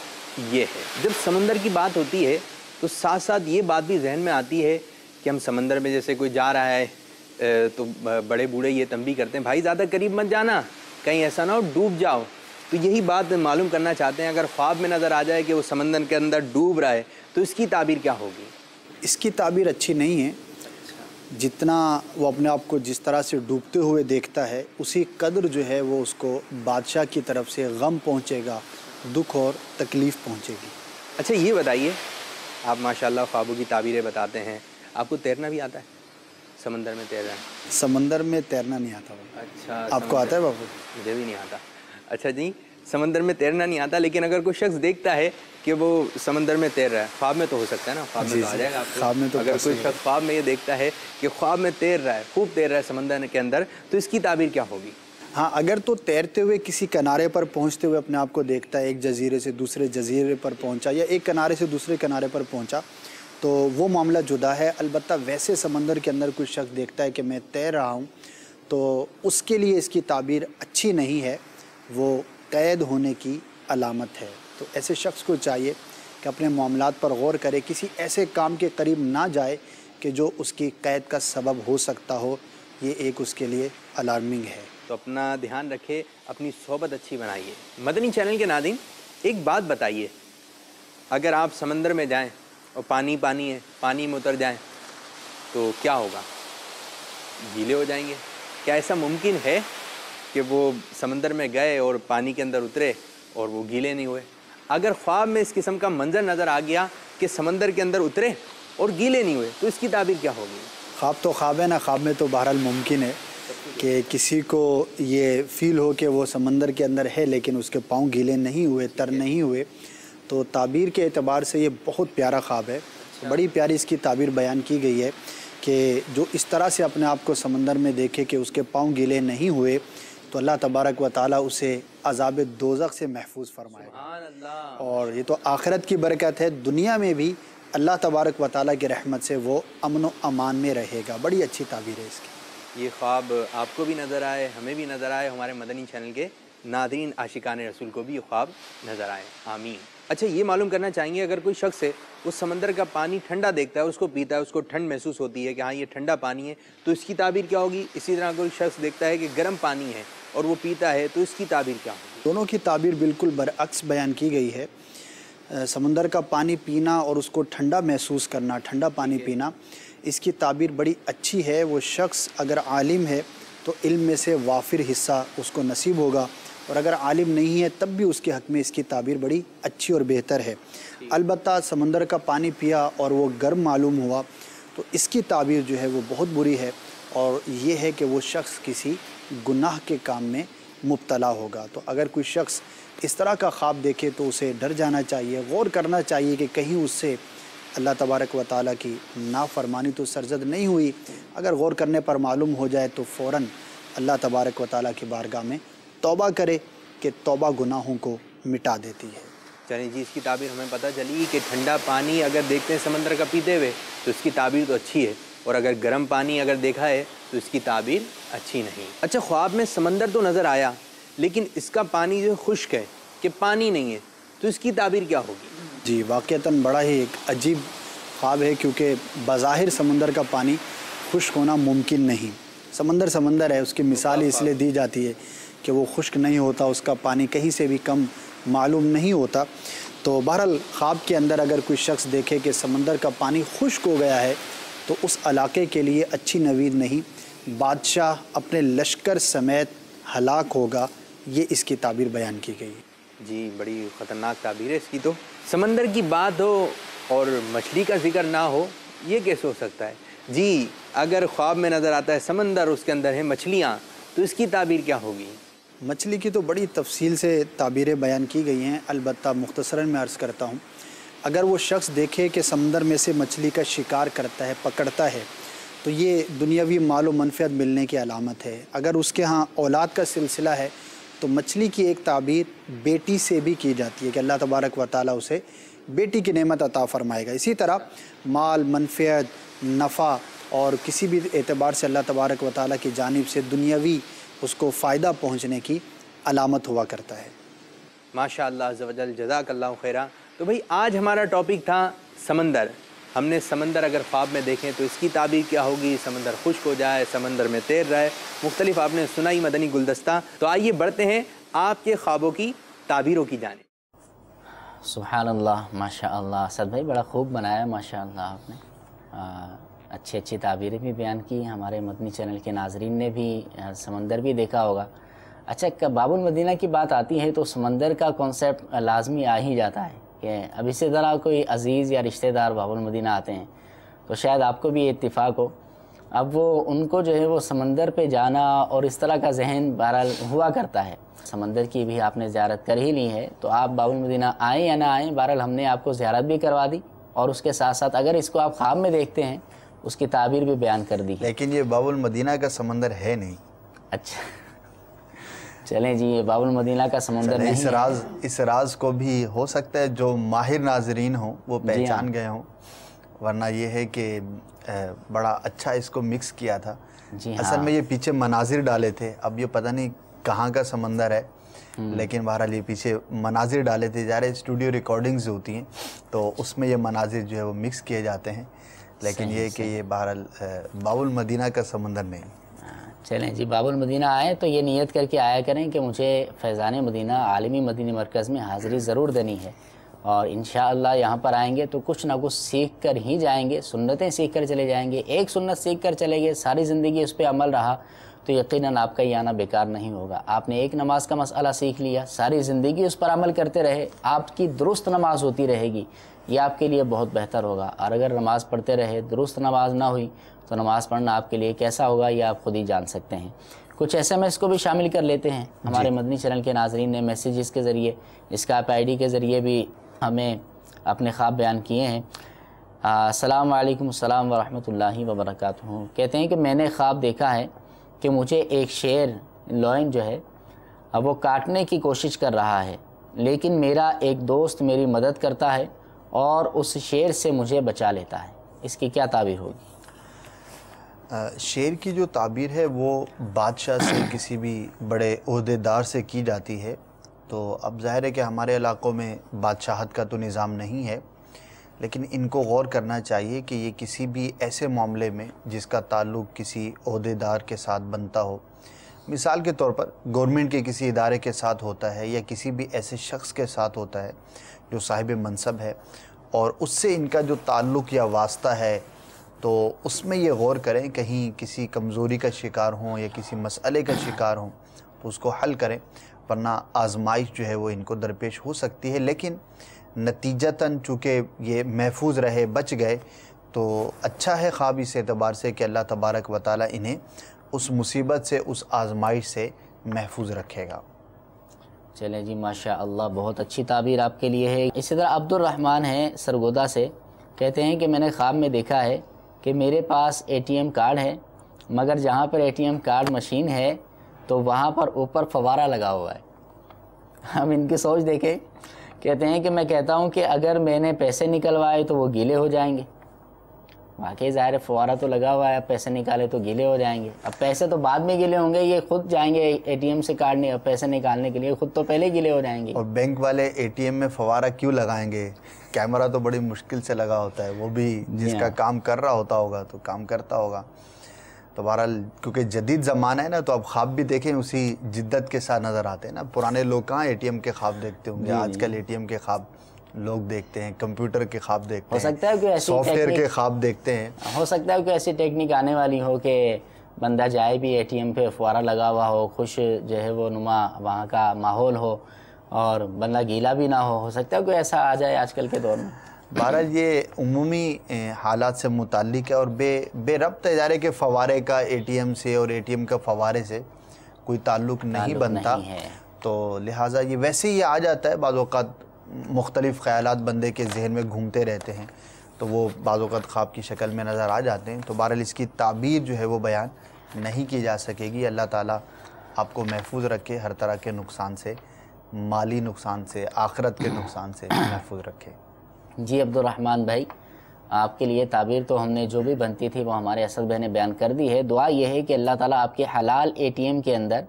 یہ ہے۔ جب سمندر کی بات ہوتی ہے تو ساتھ ساتھ یہ بات بھی ذہن میں آتی ہے کہ ہم سمندر میں جیسے کوئی جا رہا ہے تو بڑے بوڑھے یہ تنبیہ کرتے ہیں، بھائی زیادہ قریب مت جانا، کہیں ایسا نہ ہو ڈوب جاؤ۔ تو یہی بات معلوم کرنا چاہتے ہیں، اگر خواب میں نظر آ جائے کہ وہ سمندر کے اندر ڈوب رہا ہے تو اس کی تعبیر کیا ہوگی؟ اس کی تعبیر اچھی نہیں ہے۔ جتنا وہ اپنے آپ کو جس طرح سے ڈوبتے ہوئے دیکھتا ہے، اسی قدر جو ہے وہ اس کو بادشاہ کی طرف سے غم پہنچے گا، دکھ اور تکلیف پہنچے گی۔ اچھا، یہ بتائیے، آپ ماشاءاللہ خوابوں کی تعبیریں بتاتے ہیں، آپ کو تیرنا بھی آتا ہے؟ سمندر میں تیرنا؟ سمندر میں تیرنا نہیں آتا۔ اچھا، آپ کو آتا ہے بابو؟ مجھے بھی نہیں آتا۔ اچھا جی، سمندر میں تیرنا نہیں آتا، لیکن اگر کوئی شخص دیکھتا ہے کہ وہ سمندر میں تیر رہا ہے، خواب میں تو ہو سکتا ہے نا، خواب میں تو آ جائے گا آپ کو۔ خواب میں تو اگر کوئی شخص خواب میں یہ دیکھتا ہے کہ خواب میں تیر رہا ہے، خوب تیر رہا ہے سمندر کے اندر، تو اس کی تعبیر کیا ہوگی؟ ہاں، اگر تو تیرتے ہوئے کسی کنارے پر پہنچتے ہوئے اپنے آپ کو دیکھتا ہے، ایک جزیرے سے دوسرے جزیرے پر پہنچا یا ایک کنارے سے دوسرے کنارے پر پہنچا، تو وہ معاملہ جدا ہے۔ البتہ ویسے سمندر کے اندر کوئی شخص دیکھتا ہے کہ میں تیر رہا ہوں، تو اس کے لیے اس کی تعبیر اچھی نہیں ہے، وہ قید ہونے کی علامت ہے۔ تو ایسے شخص کو چاہیے کہ اپنے معاملات پر غور کرے، کسی ایسے کام کے قریب نہ جائے کہ جو اس کی قید کا سبب ہو سکتا ہو، یہ ایک اس کے لیے الارمنگ ہے۔ تو اپنا دھیان رکھے، اپنی صحبت اچھی بنائیے۔ مدنی چینل کے ناظرین، ایک بات بتائیے، اگر آپ سمندر میں جائیں اور پانی ہے، پانی میں اتر جائیں تو کیا ہوگا؟ گیلے ہو جائیں گے۔ کیا ایسا ممکن ہے کہ وہ سمندر میں گئے اور پانی کے اندر اترے اور وہ گیلے نہیں ہوئے؟ اگر خواب میں اس قسم کا منظر نظر آ گیا کہ سمندر کے اندر اترے اور گیلے نہیں ہوئے، تو اس کی تعبیر کیا ہوگی؟ خواب تو خواب ہے نا، خواب میں تو بہرحال ممکن ہے کہ کسی کو یہ فیل ہو کہ وہ سمندر کے اندر ہے لیکن اس کے پاؤں گیلے نہیں ہوئے، تر نہیں ہوئے، تو تعبیر کے اعتبار سے یہ بہت پیارا خواب ہے۔ بڑی پیاری اس کی تعبیر بیان کی گئی ہے کہ جو اس طرح سے اپنے آپ کو سمندر میں دیکھے کہ اس کے پاؤں گیلے نہیں ہوئے، تو اللہ تبارک و تعالیٰ اسے عذاب دوزخ سے محفوظ فرمائے گا۔ اور یہ تو آخرت کی برکت ہے، دنیا میں بھی اللہ تبارک و تعالیٰ کی رحمت سے وہ امن و امان میں رہے گا۔ بڑی اچھی تعبیر ہے اس کی۔ یہ خواب آپ کو بھی نظر آئے، ہمیں بھی نظر آئے، ہمارے مدنی چینل کے ناظرین عاشقان رسول کو بھی یہ خواب نظر آئے، آمین۔ اچھا، یہ معلوم کرنا چاہیں گے، اگر کوئی شخص ہے اس سمندر کا پانی ٹھنڈا دیکھتا ہے اور اس کو پیتا ہے، اس کو ٹھنڈ محسوس ہوتی ہے کہ ہاں یہ ٹھنڈا پانی ہے، تو اس کی تعبیر کیا ہوگی؟ اسی طرح کوئی شخص دیکھتا ہے کہ گرم پانی ہے اور وہ پیتا ہے، تو اس کی تعبیر کیا ہوگی؟ دونوں کی تعبیر بالکل برعکس بیان کی گئی ہے۔ سمندر کا پانی پینا اور اس کو ٹھنڈا محسوس کرنا، ٹھنڈا پانی پینا، اس کی تعبیر بڑی اچھی ہے۔ وہ شخص اگر عالم ہے تو علم میں سے وافر حصہ اس کو نصیب ہوگا، اور اگر عالم نہیں ہے تب بھی اس کے حق میں اس کی تعبیر بڑی اچھی اور بہتر ہے۔ البتہ سمندر کا پانی پیا اور وہ گرم معلوم ہوا تو اس کی تعبیر جو ہے وہ بہت بری ہے، اور یہ ہے کہ وہ شخص کسی گناہ کے کام میں مبتلا ہوگا۔ تو اگر کوئی شخص اس طرح کا خواب دیکھے تو اسے ڈر جانا چاہیے، غور کرنا چاہیے کہ کہیں اس سے اللہ تبارک و تعالیٰ کی نافرمانی تو سرزد نہیں ہوئی۔ اگر غور کرنے پر معلوم ہو جائے تو فوراً اللہ تبارک و تعالیٰ کی بارگاہ میں توبہ کرے کہ توبہ گناہوں کو مٹا دیتی ہے۔ چلیے جی، اس کی تعبیر ہمیں پتہ چلی کہ ٹھنڈا پانی اگر دیکھتے ہیں سمندر کا پیتے ہوئے تو اس کی تعبیر تو اچھی ہے، اور اگر گرم پانی اگر دیکھا ہے تو اس کی تعبیر اچھی نہیں۔ اچھا، خواب میں سمندر تو نظر آیا لیکن اس کا پانی جو خشک ہے، کہ پانی نہیں ہے، تو اس کی تعبیر کیا ہوگی؟ جی، واقعتاً بڑا ہی ایک عجیب خواب ہے، کیونکہ بظاہر سمندر کا پانی خشک ہونا ممکن نہیں۔ سمندر ہے، اس کی مثال اس لیے دی جاتی ہے کہ وہ خشک نہیں ہوتا، اس کا پانی کہیں سے بھی کم معلوم نہیں ہوتا۔ تو بہرحال خواب کے اندر اگر کوئی شخص دیکھے کہ سمندر کا پانی خشک ہو گیا ہے تو اس علاقے کے لیے اچھی نوید نہیں، بادشاہ اپنے لشکر سمیت ہلاک ہوگا، یہ اس کی تعبیر بیان کی گئی۔ جی، بڑی خطرناک تعبیر ہے اس کی۔ تو سمندر کی بات ہو اور مچھلی کا ذکر نہ ہو، یہ کیسے ہو سکتا ہے؟ جی، اگر خواب میں نظر آتا ہے سمندر، اس کے اندر ہیں مچھلیاں، تو اس کی تعبیر کیا ہوگی؟ مچھلی کی تو بڑی تفصیل سے تعبیریں بیان کی گئی ہیں، البتہ مختصراً میں عرض کرتا ہوں۔ اگر وہ شخص دیکھے کہ سمندر میں سے مچھلی کا شکار کرتا ہے، پکڑتا ہے، تو یہ دنیاوی مال و منفعت ملنے کی علامت ہے۔ اگر اس کے ہاں اولاد کا سلسلہ ہے تو مچھلی کی ایک تعبیر بیٹی سے بھی کی جاتی ہے کہ اللہ تبارک و تعالیٰ اسے بیٹی کی نعمت عطا فرمائے گا۔ اسی طرح مال، منفعت، نفع اور کسی بھی اعتبار سے اللہ تبارک و تعالیٰ کی جانب سے دنیاوی اس کو فائدہ پہنچنے کی علامت ہوا کرتا ہے۔ ماشاء اللہ عز و جل، جزاک اللہ خیرہ۔ تو بھئی آج ہمارا ٹاپک تھا سمندر۔ ہم نے سمندر اگر خواب میں دیکھیں تو اس کی تعبیر کیا ہوگی؟ سمندر خشک ہو جائے، سمندر میں تیر رہے، مختلف آپ نے سنائی مدنی گلدستہ۔ تو آئیے بڑھتے ہیں آپ کے خوابوں کی تعبیروں کی جانب۔ سبحان اللہ، ماشاء اللہ، اسد بھائی بڑا خوب بنایا ماشاء اللہ آپ نے، اچھی تعبیریں بھی بیان کی۔ ہمارے مدنی چینل کے ناظرین نے بھی سمندر بھی دیکھا ہوگا۔ اچھا، باب المدینہ کی بات آتی ہے تو سمندر کا کانسیپٹ لازمی آ ہی جاتا ہے کہ اب اسی طرح کوئی عزیز یا رشتہ دار باب المدینہ آتے ہیں تو شاید آپ کو بھی اتفاق ہو اب وہ ان کو جو ہے وہ سمندر پہ جانا اور اس طرح کا ذہن بہرحال ہوا کرتا ہے. سمندر کی بھی آپ نے زیارت کر ہی لی ہے تو آپ باب المدینہ آئیں یا نہ آئیں، بہرحال ہم نے آپ کو زیارت بھی کروا دی اور اس کے ساتھ ساتھ اگر اس کو آپ خواب میں دیکھتے ہیں اس کی تعبیر بھی بیان کر دی. لیکن یہ باب المدینہ کا سمندر ہے نہیں. اچھا چلیں جی، یہ باب المدینہ کا سمندر نہیں ہے. اس راز کو بھی ہو سکتا ہے جو ماہر ناظرین ہوں وہ پہچان گئے ہوں، ورنہ یہ ہے کہ بڑا اچھا اس کو مکس کیا تھا. اصل میں یہ پیچھے مناظر ڈالے تھے، اب یہ پتہ نہیں کہاں کا سمندر ہے، لیکن بہرحال یہ پیچھے مناظر ڈالے تھے. ظاہر اسٹوڈیو ریکارڈنگز ہوتی ہیں تو اس میں یہ مناظر جو ہے وہ مکس کیے جاتے ہیں، لیکن یہ کہ یہ بہرحال باب المدینہ کا سمندر نہیں. چلیں جی، باب المدینہ آئیں تو یہ نیت کر کے آیا کریں کہ مجھے فیضان مدینہ عالمی مدینی مرکز میں حاضری ضرور دینی ہے، اور انشاءاللہ یہاں پر آئیں گے تو کچھ نہ کچھ سیکھ کر ہی جائیں گے، سنتیں سیکھ کر چلے جائیں گے. ایک سنت سیکھ کر چلے گئے، ساری زندگی اس پہ عمل رہا تو یقیناً آپ کا یہ آنا بیکار نہیں ہوگا. آپ نے ایک نماز کا مسئلہ سیکھ لیا، ساری زندگی اس پر عمل کرتے رہے، آپ کی درست نماز ہوتی رہے گی، یہ آپ کے لیے بہت بہتر ہوگا. اور اگر نماز پڑھتے رہے درست نماز نہ ہوئی تو نماز پڑھنا آپ کے لیے کیسا ہوگا یہ آپ خود ہی جان سکتے ہیں. کچھ SMS کو بھی شامل کر لیتے ہیں. ہمارے مدنی چینل کے ناظرین نے میسیجز کے ذریعے، اسکائپ ID کے ذریعے بھی ہمیں اپنے خواب بیان کیے ہیں. السلام علیکم، السلام ورحمۃ اللہ وبرکاتہ. کہتے ہیں کہ میں نے خواب دیکھا ہے کہ مجھے ایک شیر لائن جو ہے اب وہ کاٹنے کی کوشش کر رہا ہے، لیکن میرا ایک دوست میری مدد کرتا ہے اور اس شیر سے مجھے بچا لیتا ہے. اس کی کیا تعبیر ہوگی؟ شیر کی جو تعبیر ہے وہ بادشاہ سے، کسی بھی بڑے عہدے دار سے کی جاتی ہے. تو اب ظاہر ہے کہ ہمارے علاقوں میں بادشاہت کا تو نظام نہیں ہے، لیکن ان کو غور کرنا چاہیے کہ یہ کسی بھی ایسے معاملے میں جس کا تعلق کسی عہدے دار کے ساتھ بنتا ہو، مثال کے طور پر گورنمنٹ کے کسی ادارے کے ساتھ ہوتا ہے یا کسی بھی ایسے شخص کے ساتھ ہوتا ہے جو صاحب منصب ہے، اور اس سے ان کا جو تعلق یا واسطہ ہے، تو اس میں یہ غور کریں کہیں کسی کمزوری کا شکار ہوں یا کسی مسئلے کا شکار ہوں تو اس کو حل کریں، ورنہ آزمائش جو ہے وہ ان کو درپیش ہو سکتی ہے. لیکن نتیجتاً چونکہ یہ محفوظ رہے، بچ گئے، تو اچھا ہے خواب اس اعتبار سے کہ اللہ تبارک و تعالی انہیں اس مصیبت سے، اس آزمائش سے محفوظ رکھے گا. چلیں جی، ماشاءاللہ بہت اچھی تعبیر آپ کے لیے ہے. اسی طرح عبد الرحمن ہیں سرگودا سے، کہتے ہیں کہ میں نے خواب میں دیکھا ہے کہ میرے پاس ATM کارڈ ہے، مگر جہاں پر ATM کارڈ مشین ہے تو وہاں پر اوپر فوارہ لگا ہوا ہے. ہم ان کی سوچ دیکھیں. کہتے ہیں کہ میں کہتا ہوں کہ اگر میں نے پیسے نکلوائے تو وہ گیلے ہو جائیں گے. واقعی ظاہر ہے فوارہ تو لگا ہوا ہے، اب پیسے نکالے تو گیلے ہو جائیں گے. اب پیسے تو بعد میں گیلے ہوں گے، یہ خود جائیں گے ATM سے کارڈ پیسے نکالنے کے لیے، خود تو پہلے گیلے ہو جائیں گے. اور بینک والے ATM میں فوارہ کیوں لگائیں گے؟ کیمرہ تو بڑی مشکل سے لگا ہوتا ہے، وہ بھی جس کا کام کر رہا ہوگا تو کام کرتا ہوگا. تو بہرحال کیونکہ جدید زمانہ ہے نا، تو اب خواب بھی دیکھیں اسی جدت کے ساتھ نظر آتے ہیں نا. پرانے لوگ کہاں ATM کے خواب دیکھتے ہوں گے، آج کل ATM کے خواب لوگ دیکھتے ہیں، کمپیوٹر کے خواب دیکھتے ہیں، سافٹ ویئر کے خواب دیکھتے ہیں. ہو سکتا ہے کہ ایسی ٹیکنیک آنے والی ہو کہ بندہ جائے بھی ATM پہ فوارہ لگا ہوا ہو، خوش جو ہے وہ نما وہاں کا ماحول ہو اور بندہ گیلا بھی نہ ہو سکتا ہے کوئی ایسا آ جائے آج کل کے دور میں. بہرحال یہ عمومی حالات سے متعلق ہے اور بے ربط ادارے کے فوارے کا ATM سے اور ATM کا فوارے سے کوئی تعلق نہیں بنتا. تو لہٰذا یہ ویسے ہی آ جاتا ہے، بعض اوقات مختلف خیالات بندے کے ذہن میں گھومتے رہتے ہیں تو وہ بعض اوقات خواب کی شکل میں نظر آ جاتے ہیں. تو بہرحال اس کی تعبیر جو ہے وہ بیان نہیں کی جا سکے گی. اللہ تعالیٰ آپ کو محفوظ رکھے ہر طرح کے نقصان سے، مالی نقصان سے، آخرت کے نقصان سے محفوظ رکھے. جی عبد الرحمن بھائی، آپ کے لیے تعبیر تو ہم نے جو بھی بنتی تھی وہ ہمارے اسد بھائی نے بیان کر دی ہے. دعا یہ ہے کہ اللہ تعالیٰ آپ کے حلال ATM کے اندر،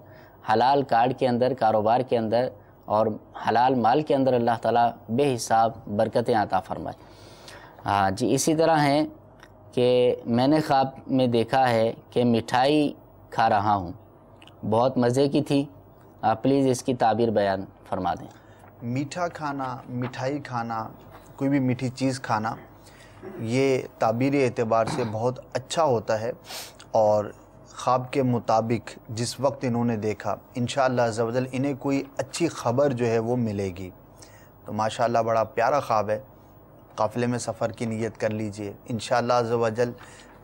حلال کارڈ کے اندر، کاروبار کے اندر اور حلال مال کے اندر اللہ تعالیٰ بے حساب برکتیں عطا فرمائے. جی اسی طرح ہے کہ میں نے خواب میں دیکھا ہے کہ مٹھائی کھا رہا ہوں، بہت مزے کی تھی. آپ پلیز اس کی تعبیر بیان فرما دیں. میٹھا کھانا، مٹھائی کھانا، کوئی بھی میٹھی چیز کھانا، یہ تعبیری اعتبار سے بہت اچھا ہوتا ہے. اور خواب کے مطابق جس وقت انہوں نے دیکھا، انشاءاللہ عز و جل انہیں کوئی اچھی خبر جو ہے وہ ملے گی. تو ماشاءاللہ بڑا پیارا خواب ہے. قافلے میں سفر کی نیت کر لیجئے، انشاءاللہ عز و جل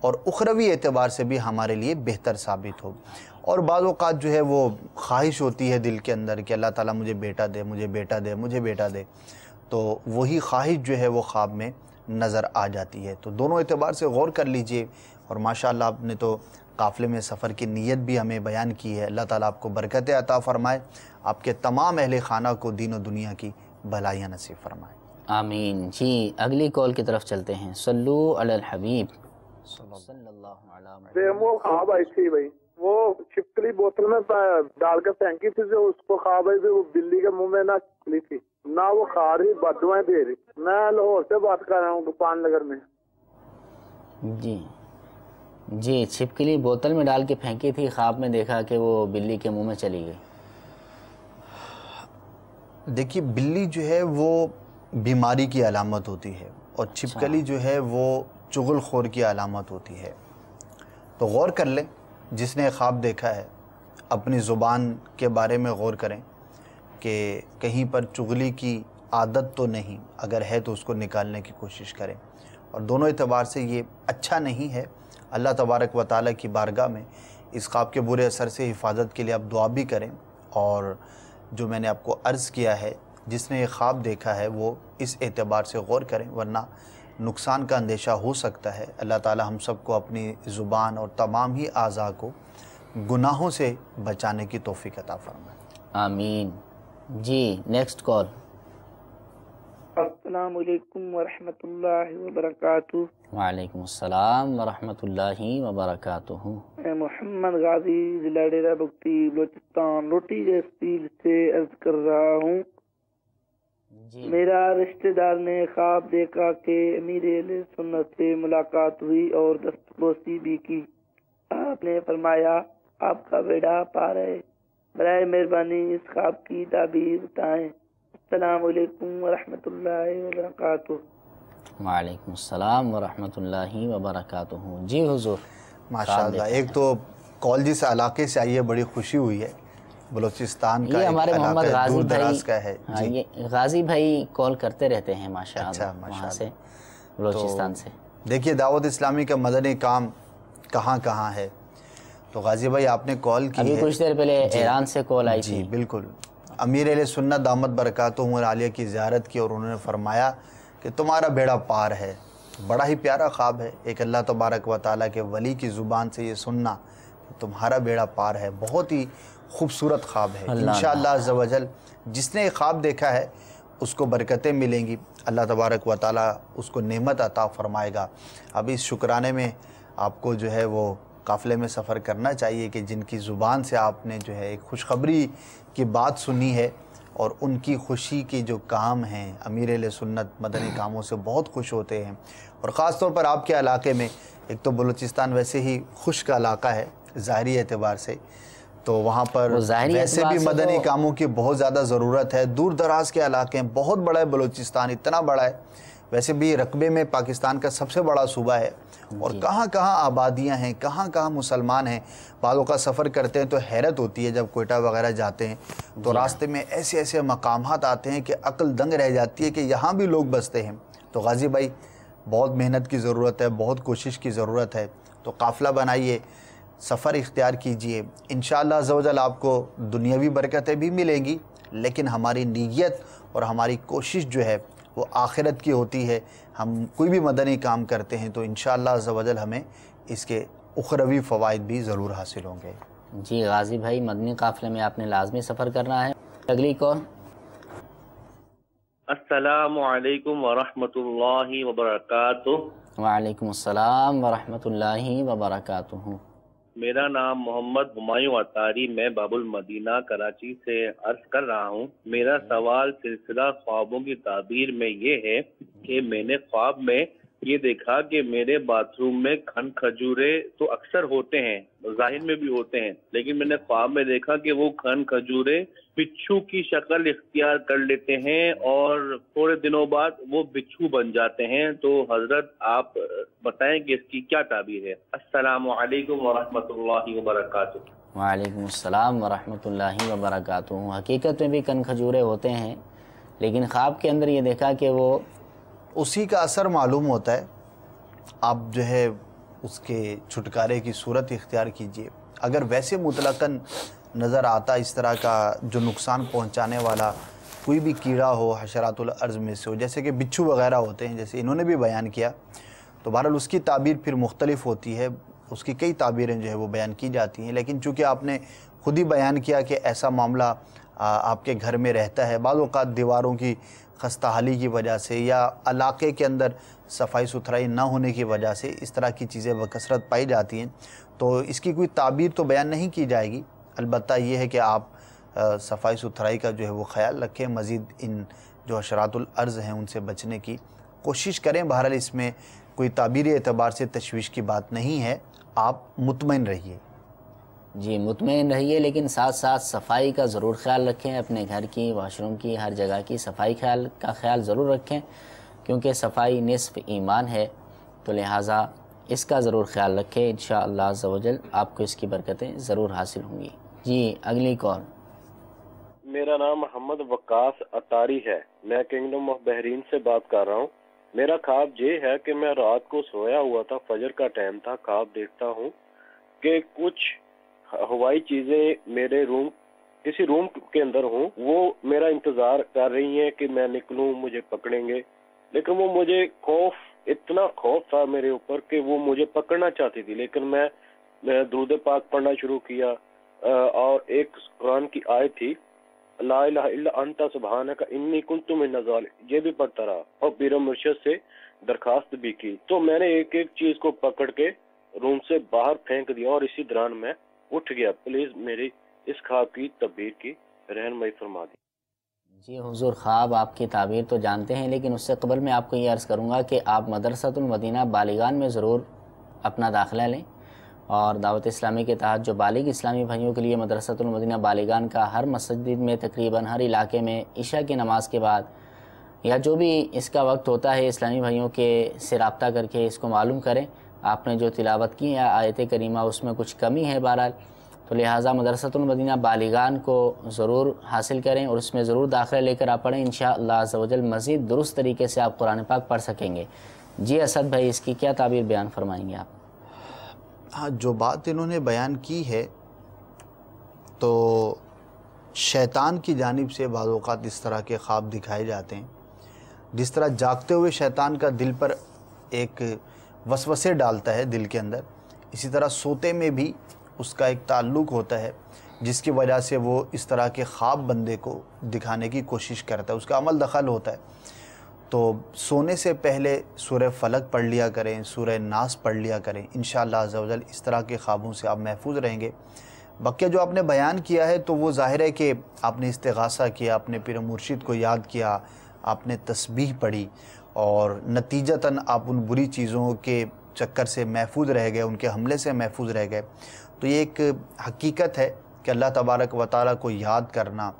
اور اخروی اعتبار سے بھی ہمارے لیے بہتر ثابت ہو۔ اور بعض اوقات جو ہے وہ خواہش ہوتی ہے دل کے اندر کہ اللہ تعالیٰ مجھے بیٹا دے، مجھے بیٹا دے، مجھے بیٹا دے، تو وہی خواہش جو ہے وہ خواب میں نظر آ جاتی ہے۔ تو دونوں اعتبار سے غور کر لیجئے۔ اور ماشاءاللہ آپ نے تو قافلے میں سفر کی نیت بھی ہمیں بیان کی ہے۔ اللہ تعالیٰ آپ کو برکت عطا فرمائے، آپ کے تمام اہل خانہ کو دین و دنیا کی بھلائیاں نصیب فرمائے، آمین۔ جی اگلی کال کی طرف چلتے ہیں۔ صلو علی الحبیب صلی اللہ علیہ وسلم۔ وہ خواب آئی تھی بھائی، وہ چھپکلی بوتل میں ڈال کر پھینکی تھی، جو اس کو خواب آئی تھی وہ بلی کے منہ میں نہ چلی تھی، نہ وہ کھا رہی، بدوائیں دے رہی۔ میں لاہور سے بات کر رہا ہوں، پان نگر میں۔ جی چھپکلی بوتل میں ڈال کے پھینکی تھی، خواب میں دیکھا کہ وہ بلی کے منہ میں چلی گئی۔ دیکھیے بلی جو ہے وہ بیماری کی علامت ہوتی ہے، اور چھپکلی جو ہے وہ چغل خور کی علامت ہوتی ہے۔ تو غور کر لیں، جس نے خواب دیکھا ہے اپنی زبان کے بارے میں غور کریں کہ کہیں پر چغلی کی عادت تو نہیں، اگر ہے تو اس کو نکالنے کی کوشش کریں۔ اور دونوں اعتبار سے یہ اچھا نہیں ہے۔ اللہ تبارک و تعالیٰ کی بارگاہ میں اس خواب کے برے اثر سے حفاظت کے لیے آپ دعا بھی کریں۔ اور جو میں نے آپ کو عرض کیا ہے، جس نے یہ خواب دیکھا ہے وہ اس اعتبار سے غور کریں، ورنہ نقصان کا اندیشہ ہو سکتا ہے۔ اللہ تعالیٰ ہم سب کو اپنی زبان اور تمام ہی اعضاء کو گناہوں سے بچانے کی توفیق عطا فرمائے، آمین۔ جی نیکسٹ کال۔ السلام علیکم ورحمۃ اللہ وبرکاتہ۔ وعلیکم السلام ورحمۃ اللہ وبرکاتہ۔ میں محمد غازی، ضلع ڈیرہ بگٹی، بلوچستان روٹی تحصیل سے عرض کر رہا ہوں۔ میرا رشتہ دار نے خواب دیکھا کہ امیر اہل سنت سے ملاقات ہوئی اور دستبوسی بھی کی۔ آپ نے فرمایا آپ کا بیڑا پار ہے، برائے مہربانی اس خواب کی تعبیر بتائیں۔ السلام علیکم ورحمۃ اللہ وبرکاتہ۔ وعلیکم السلام ورحمۃ اللہ وبرکاتہ۔ جی حضور، ماشاءاللہ۔ ایک تو کال جس علاقے سے آئی ہے بڑی خوشی ہوئی ہے، بلوچستان کا، یہ ہمارے محمد غازی بھائی کا ہے۔ یہ غازی بھائی کال کرتے رہتے ہیں ماشاءاللہ، وہاں سے بلوچستان سے۔ دیکھیے دعوت اسلامی کا مدنی کام کہاں کہاں ہے۔ تو غازی بھائی آپ نے کال کی ہے، ابھی کچھ دیر پہلے ایران سے کال آئی تھی۔ جی بالکل، امیر اہل سنت دامت برکاتہم العالیہ کی زیارت کی، اور انہوں نے فرمایا کہ تمہارا بیڑا پار ہے۔ بڑا ہی پیارا خواب ہے، ایک اللہ تبارک و تعالیٰ کے ولی کی زبان سے یہ سننا کہ تمہارا بیڑا پار ہے، بہت ہی خوبصورت خواب ہے۔ انشاءاللہ عز و جل جس نے یہ خواب دیکھا ہے اس کو برکتیں ملیں گی، اللہ تبارک و تعالیٰ اس کو نعمت عطا فرمائے گا۔ اب اس شکرانے میں آپ کو جو ہے وہ قافلے میں سفر کرنا چاہیے کہ جن کی زبان سے آپ نے جو ہے ایک خوشخبری کی بات سنی ہے، اور ان کی خوشی کے جو کام ہیں، امیر اہل سنت مدنی کاموں سے بہت خوش ہوتے ہیں، اور خاص طور پر آپ کے علاقے میں، ایک تو بلوچستان ویسے ہی خشک علاقہ ہے ظاہری اعتبار سے، تو وہاں پر ویسے بھی مدنی کاموں کی بہت زیادہ ضرورت ہے۔ دور دراز کے علاقے ہیں، بہت بڑا ہے بلوچستان، اتنا بڑا ہے، ویسے بھی رقبے میں پاکستان کا سب سے بڑا صوبہ ہے، اور کہاں کہاں آبادیاں ہیں، کہاں کہاں مسلمان ہیں۔ بعضوں کا سفر کرتے ہیں تو حیرت ہوتی ہے، جب کوئٹہ وغیرہ جاتے ہیں تو راستے میں ایسے ایسے مقامات آتے ہیں کہ عقل دنگ رہ جاتی ہے کہ یہاں بھی لوگ بستے ہیں۔ تو غازی بھائی بہت محنت کی ضرورت ہے، بہت کوشش کی ضرورت ہے، تو قافلہ بنائیے، سفر اختیار کیجئے، انشاءاللہ عز و جل آپ کو دنیاوی برکتیں بھی ملیں گی، لیکن ہماری نیت اور ہماری کوشش جو ہے وہ آخرت کی ہوتی ہے۔ ہم کوئی بھی مدنی کام کرتے ہیں تو انشاءاللہ عز و جل ہمیں اس کے اخروی فوائد بھی ضرور حاصل ہوں گے۔ جی غازی بھائی، مدنی قافلے میں آپ نے لازمی سفر کرنا ہے۔ اگلی کون؟ السلام علیکم ورحمۃ اللہ وبرکاتہ۔ وعلیکم السلام ورحمۃ اللہ وبرکاتہ۔ میرا نام محمد ہمایوں عطاری، میں باب المدینہ کراچی سے عرض کر رہا ہوں۔ میرا سوال سلسلہ خوابوں کی تعبیر میں یہ ہے کہ میں نے خواب میں یہ دیکھا کہ میرے باتھ روم میں کھن کھجورے تو اکثر ہوتے ہیں، ظاہر میں بھی ہوتے ہیں، لیکن میں نے خواب میں دیکھا کہ وہ کھن کھجورے بچھو کی شکل اختیار کر لیتے ہیں اور تھوڑے دنوں بعد وہ بچھو بن جاتے ہیں۔ تو حضرت آپ بتائیں کہ اس کی کیا تعبیر ہے؟ السلام علیکم ورحمۃ اللہ وبرکاتہ۔ وعلیکم السلام ورحمۃ اللہ وبرکاتہ۔ حقیقت میں بھی کن کھجورے ہوتے ہیں، لیکن خواب کے اندر یہ دیکھا کہ وہ اسی کا اثر معلوم ہوتا ہے۔ آپ جو ہے اس کے چھٹکارے کی صورت اختیار کیجئے۔ اگر ویسے مطلقاً نظر آتا اس طرح کا جو نقصان پہنچانے والا کوئی بھی کیڑا ہو حشرات الارض میں سے ہو، جیسے کہ بچھو وغیرہ ہوتے ہیں، جیسے انہوں نے بھی بیان کیا، تو بہرحال اس کی تعبیر پھر مختلف ہوتی ہے، اس کی کئی تعبیریں جو ہے وہ بیان کی جاتی ہیں، لیکن چونکہ آپ نے خود ہی بیان کیا کہ ایسا معاملہ آپ کے گھر میں رہتا ہے، بعض اوقات دیواروں کی خستہ حالی کی وجہ سے یا علاقے کے اندر صفائی ستھرائی نہ ہونے کی وجہ سے اس طرح کی چیزیں بکثرت پائی جاتی ہیں، تو اس کی کوئی تعبیر تو بیان نہیں کی جائے گی، البتہ یہ ہے کہ آپ صفائی ستھرائی کا جو ہے وہ خیال رکھیں، مزید ان جو حشرات الارض ہیں ان سے بچنے کی کوشش کریں۔ بہرحال اس میں کوئی تعبیری اعتبار سے تشویش کی بات نہیں ہے، آپ مطمئن رہیے۔ جی مطمئن رہیے، لیکن ساتھ ساتھ صفائی کا ضرور خیال رکھیں، اپنے گھر کی، واش روم کی، ہر جگہ کی صفائی کا خیال ضرور رکھیں، کیونکہ صفائی نصف ایمان ہے، تو لہٰذا اس کا ضرور خیال رکھیں، انشاءاللہ عز و جل آپ کو اس کی برکتیں ضرور حاصل ہوں گی۔ جی اگلی کال۔ میرا نام محمد وقاص اطاری ہے، میں کنگڈم آف بحرین سے بات کر رہا ہوں۔ میرا خواب یہ ہے کہ میں رات کو سویا ہوا تھا، فجر کا ٹائم تھا، خواب دیکھتا ہوں کہ کچھ ہوائی چیزیں میرے روم، کسی روم کے اندر ہوں، وہ میرا انتظار کر رہی ہیں کہ میں نکلوں، مجھے پکڑیں گے، لیکن وہ مجھے اتنا خوف تھا میرے اوپر کہ وہ مجھے پکڑنا چاہتی تھی، لیکن میں درود پاک پڑھنا شروع کیا، اور ایک قرآن کی آیت تھی، لا الہ الا انت سبحانک انی کنت من الظالمین، یہ بھی پڑھتا رہا اور پیر مرشد سے درخواست بھی کی، تو میں نے ایک ایک چیز کو پکڑ کے روم سے باہر پھینک دیا اور اسی دوران میں اٹھ گیا۔ پلیز میری اس خواب کی تعبیر کی رہنمائی فرما دی۔ جی حضور، خواب آپ کی تعبیر تو جانتے ہیں، لیکن اس سے قبل میں آپ کو یہ عرض کروں گا کہ آپ مدرسۃ المدینہ بالغان میں ضرور اپنا داخلہ لیں، اور دعوت اسلامی کے تحت جو بالغ اسلامی بھائیوں کے لیے مدرسۃ المدینہ بالغان کا ہر مسجد میں تقریباً ہر علاقے میں عشاء کی نماز کے بعد یا جو بھی اس کا وقت ہوتا ہے، اسلامی بھائیوں کے سے رابطہ کر کے اس کو معلوم کریں۔ آپ نے جو تلاوت کی ہے آیت کریمہ اس میں کچھ کمی ہے بہرحال، تو لہٰذا مدرسۃ المدینہ بالغان کو ضرور حاصل کریں اور اس میں ضرور داخلہ لے کر آپ پڑھیں، انشاءاللہ عز و جل مزید درست طریقے سے آپ قرآن پاک پڑھ سکیں گے۔ جی اسد بھائی، اس کی کیا تعبیر بیان فرمائیں گے آپ؟ ہاں، جو بات انہوں نے بیان کی ہے تو شیطان کی جانب سے بعض اوقات اس طرح کے خواب دکھائے جاتے ہیں، جس طرح جاگتے ہوئے شیطان کا دل پر ایک وسوسے ڈالتا ہے دل کے اندر، اسی طرح سوتے میں بھی اس کا ایک تعلق ہوتا ہے جس کی وجہ سے وہ اس طرح کے خواب بندے کو دکھانے کی کوشش کرتا ہے، اس کا عمل دخل ہوتا ہے۔ تو سونے سے پہلے سورہ فلق پڑھ لیا کریں، سورہ ناس پڑھ لیا کریں، انشاءاللہ عز و جل اس طرح کے خوابوں سے آپ محفوظ رہیں گے۔ بقیہ جو آپ نے بیان کیا ہے تو وہ ظاہر ہے کہ آپ نے استغاثہ کیا، اپنے پیر مرشد کو یاد کیا، آپ نے تسبیح پڑھی اور نتیجتاً آپ ان بری چیزوں کے چکر سے محفوظ رہ گئے، ان کے حملے سے محفوظ رہ گئے۔ تو یہ ایک حقیقت ہے کہ اللہ تبارک و تعالیٰ کو یاد کرنا،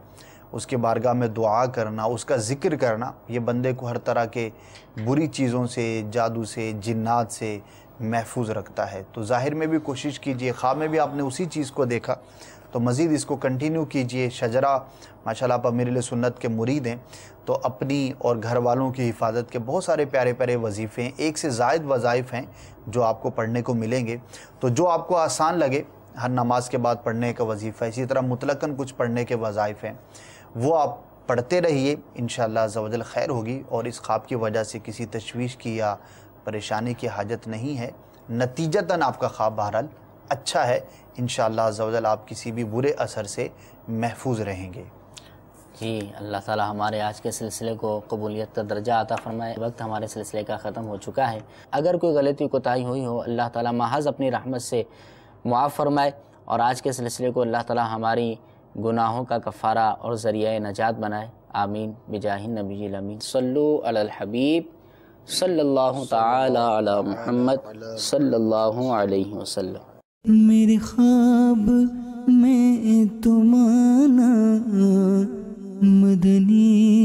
اس کے بارگاہ میں دعا کرنا، اس کا ذکر کرنا، یہ بندے کو ہر طرح کے بری چیزوں سے، جادو سے، جنات سے محفوظ رکھتا ہے۔ تو ظاہر میں بھی کوشش کیجئے، خواب میں بھی آپ نے اسی چیز کو دیکھا تو مزید اس کو کنٹینیو کیجئے۔ شجرہ ماشاءاللہ آپ امیر اہل سنت کے مرید ہیں، تو اپنی اور گھر والوں کی حفاظت کے بہت سارے پیارے پیارے وظیفے ہیں، ایک سے زائد وظائف ہیں جو آپ کو پڑھنے کو ملیں گے، تو جو آپ کو آسان لگے، ہر نماز کے بعد پڑھنے کا وظیفہ، اسی طرح مطلقاً کچھ پڑھنے کے وظائف ہیں، وہ آپ پڑھتے رہیے، انشاءاللہ عز و جل خیر ہوگی، اور اس خواب کی وجہ سے کسی تشویش کی یا پریشانی کی حاجت نہیں ہے۔ نتیجتاً آپ کا خواب بہرحال اچھا ہے، انشاءاللہ عز و جل آپ کسی بھی برے اثر سے محفوظ رہیں گے۔ جی اللہ تعالی ہمارے آج کے سلسلے کو قبولیت کا درجہ عطا فرمائے۔ وقت ہمارے سلسلے کا ختم ہو چکا ہے، اگر کوئی غلطی کوتاہی ہوئی ہو اللہ تعالی محض اپنی رحمت سے معاف فرمائے، اور آج کے سلسلے کو اللہ تعالی ہماری گناہوں کا کفارہ اور ذریعہ نجات بنائے، آمین بجاہ النبی الامین۔ صلو علی الحبیب صلی اللہ تعالی علی محمد صلی اللہ علیہ وسلم۔ میرے خواب میں تمہارا مدنی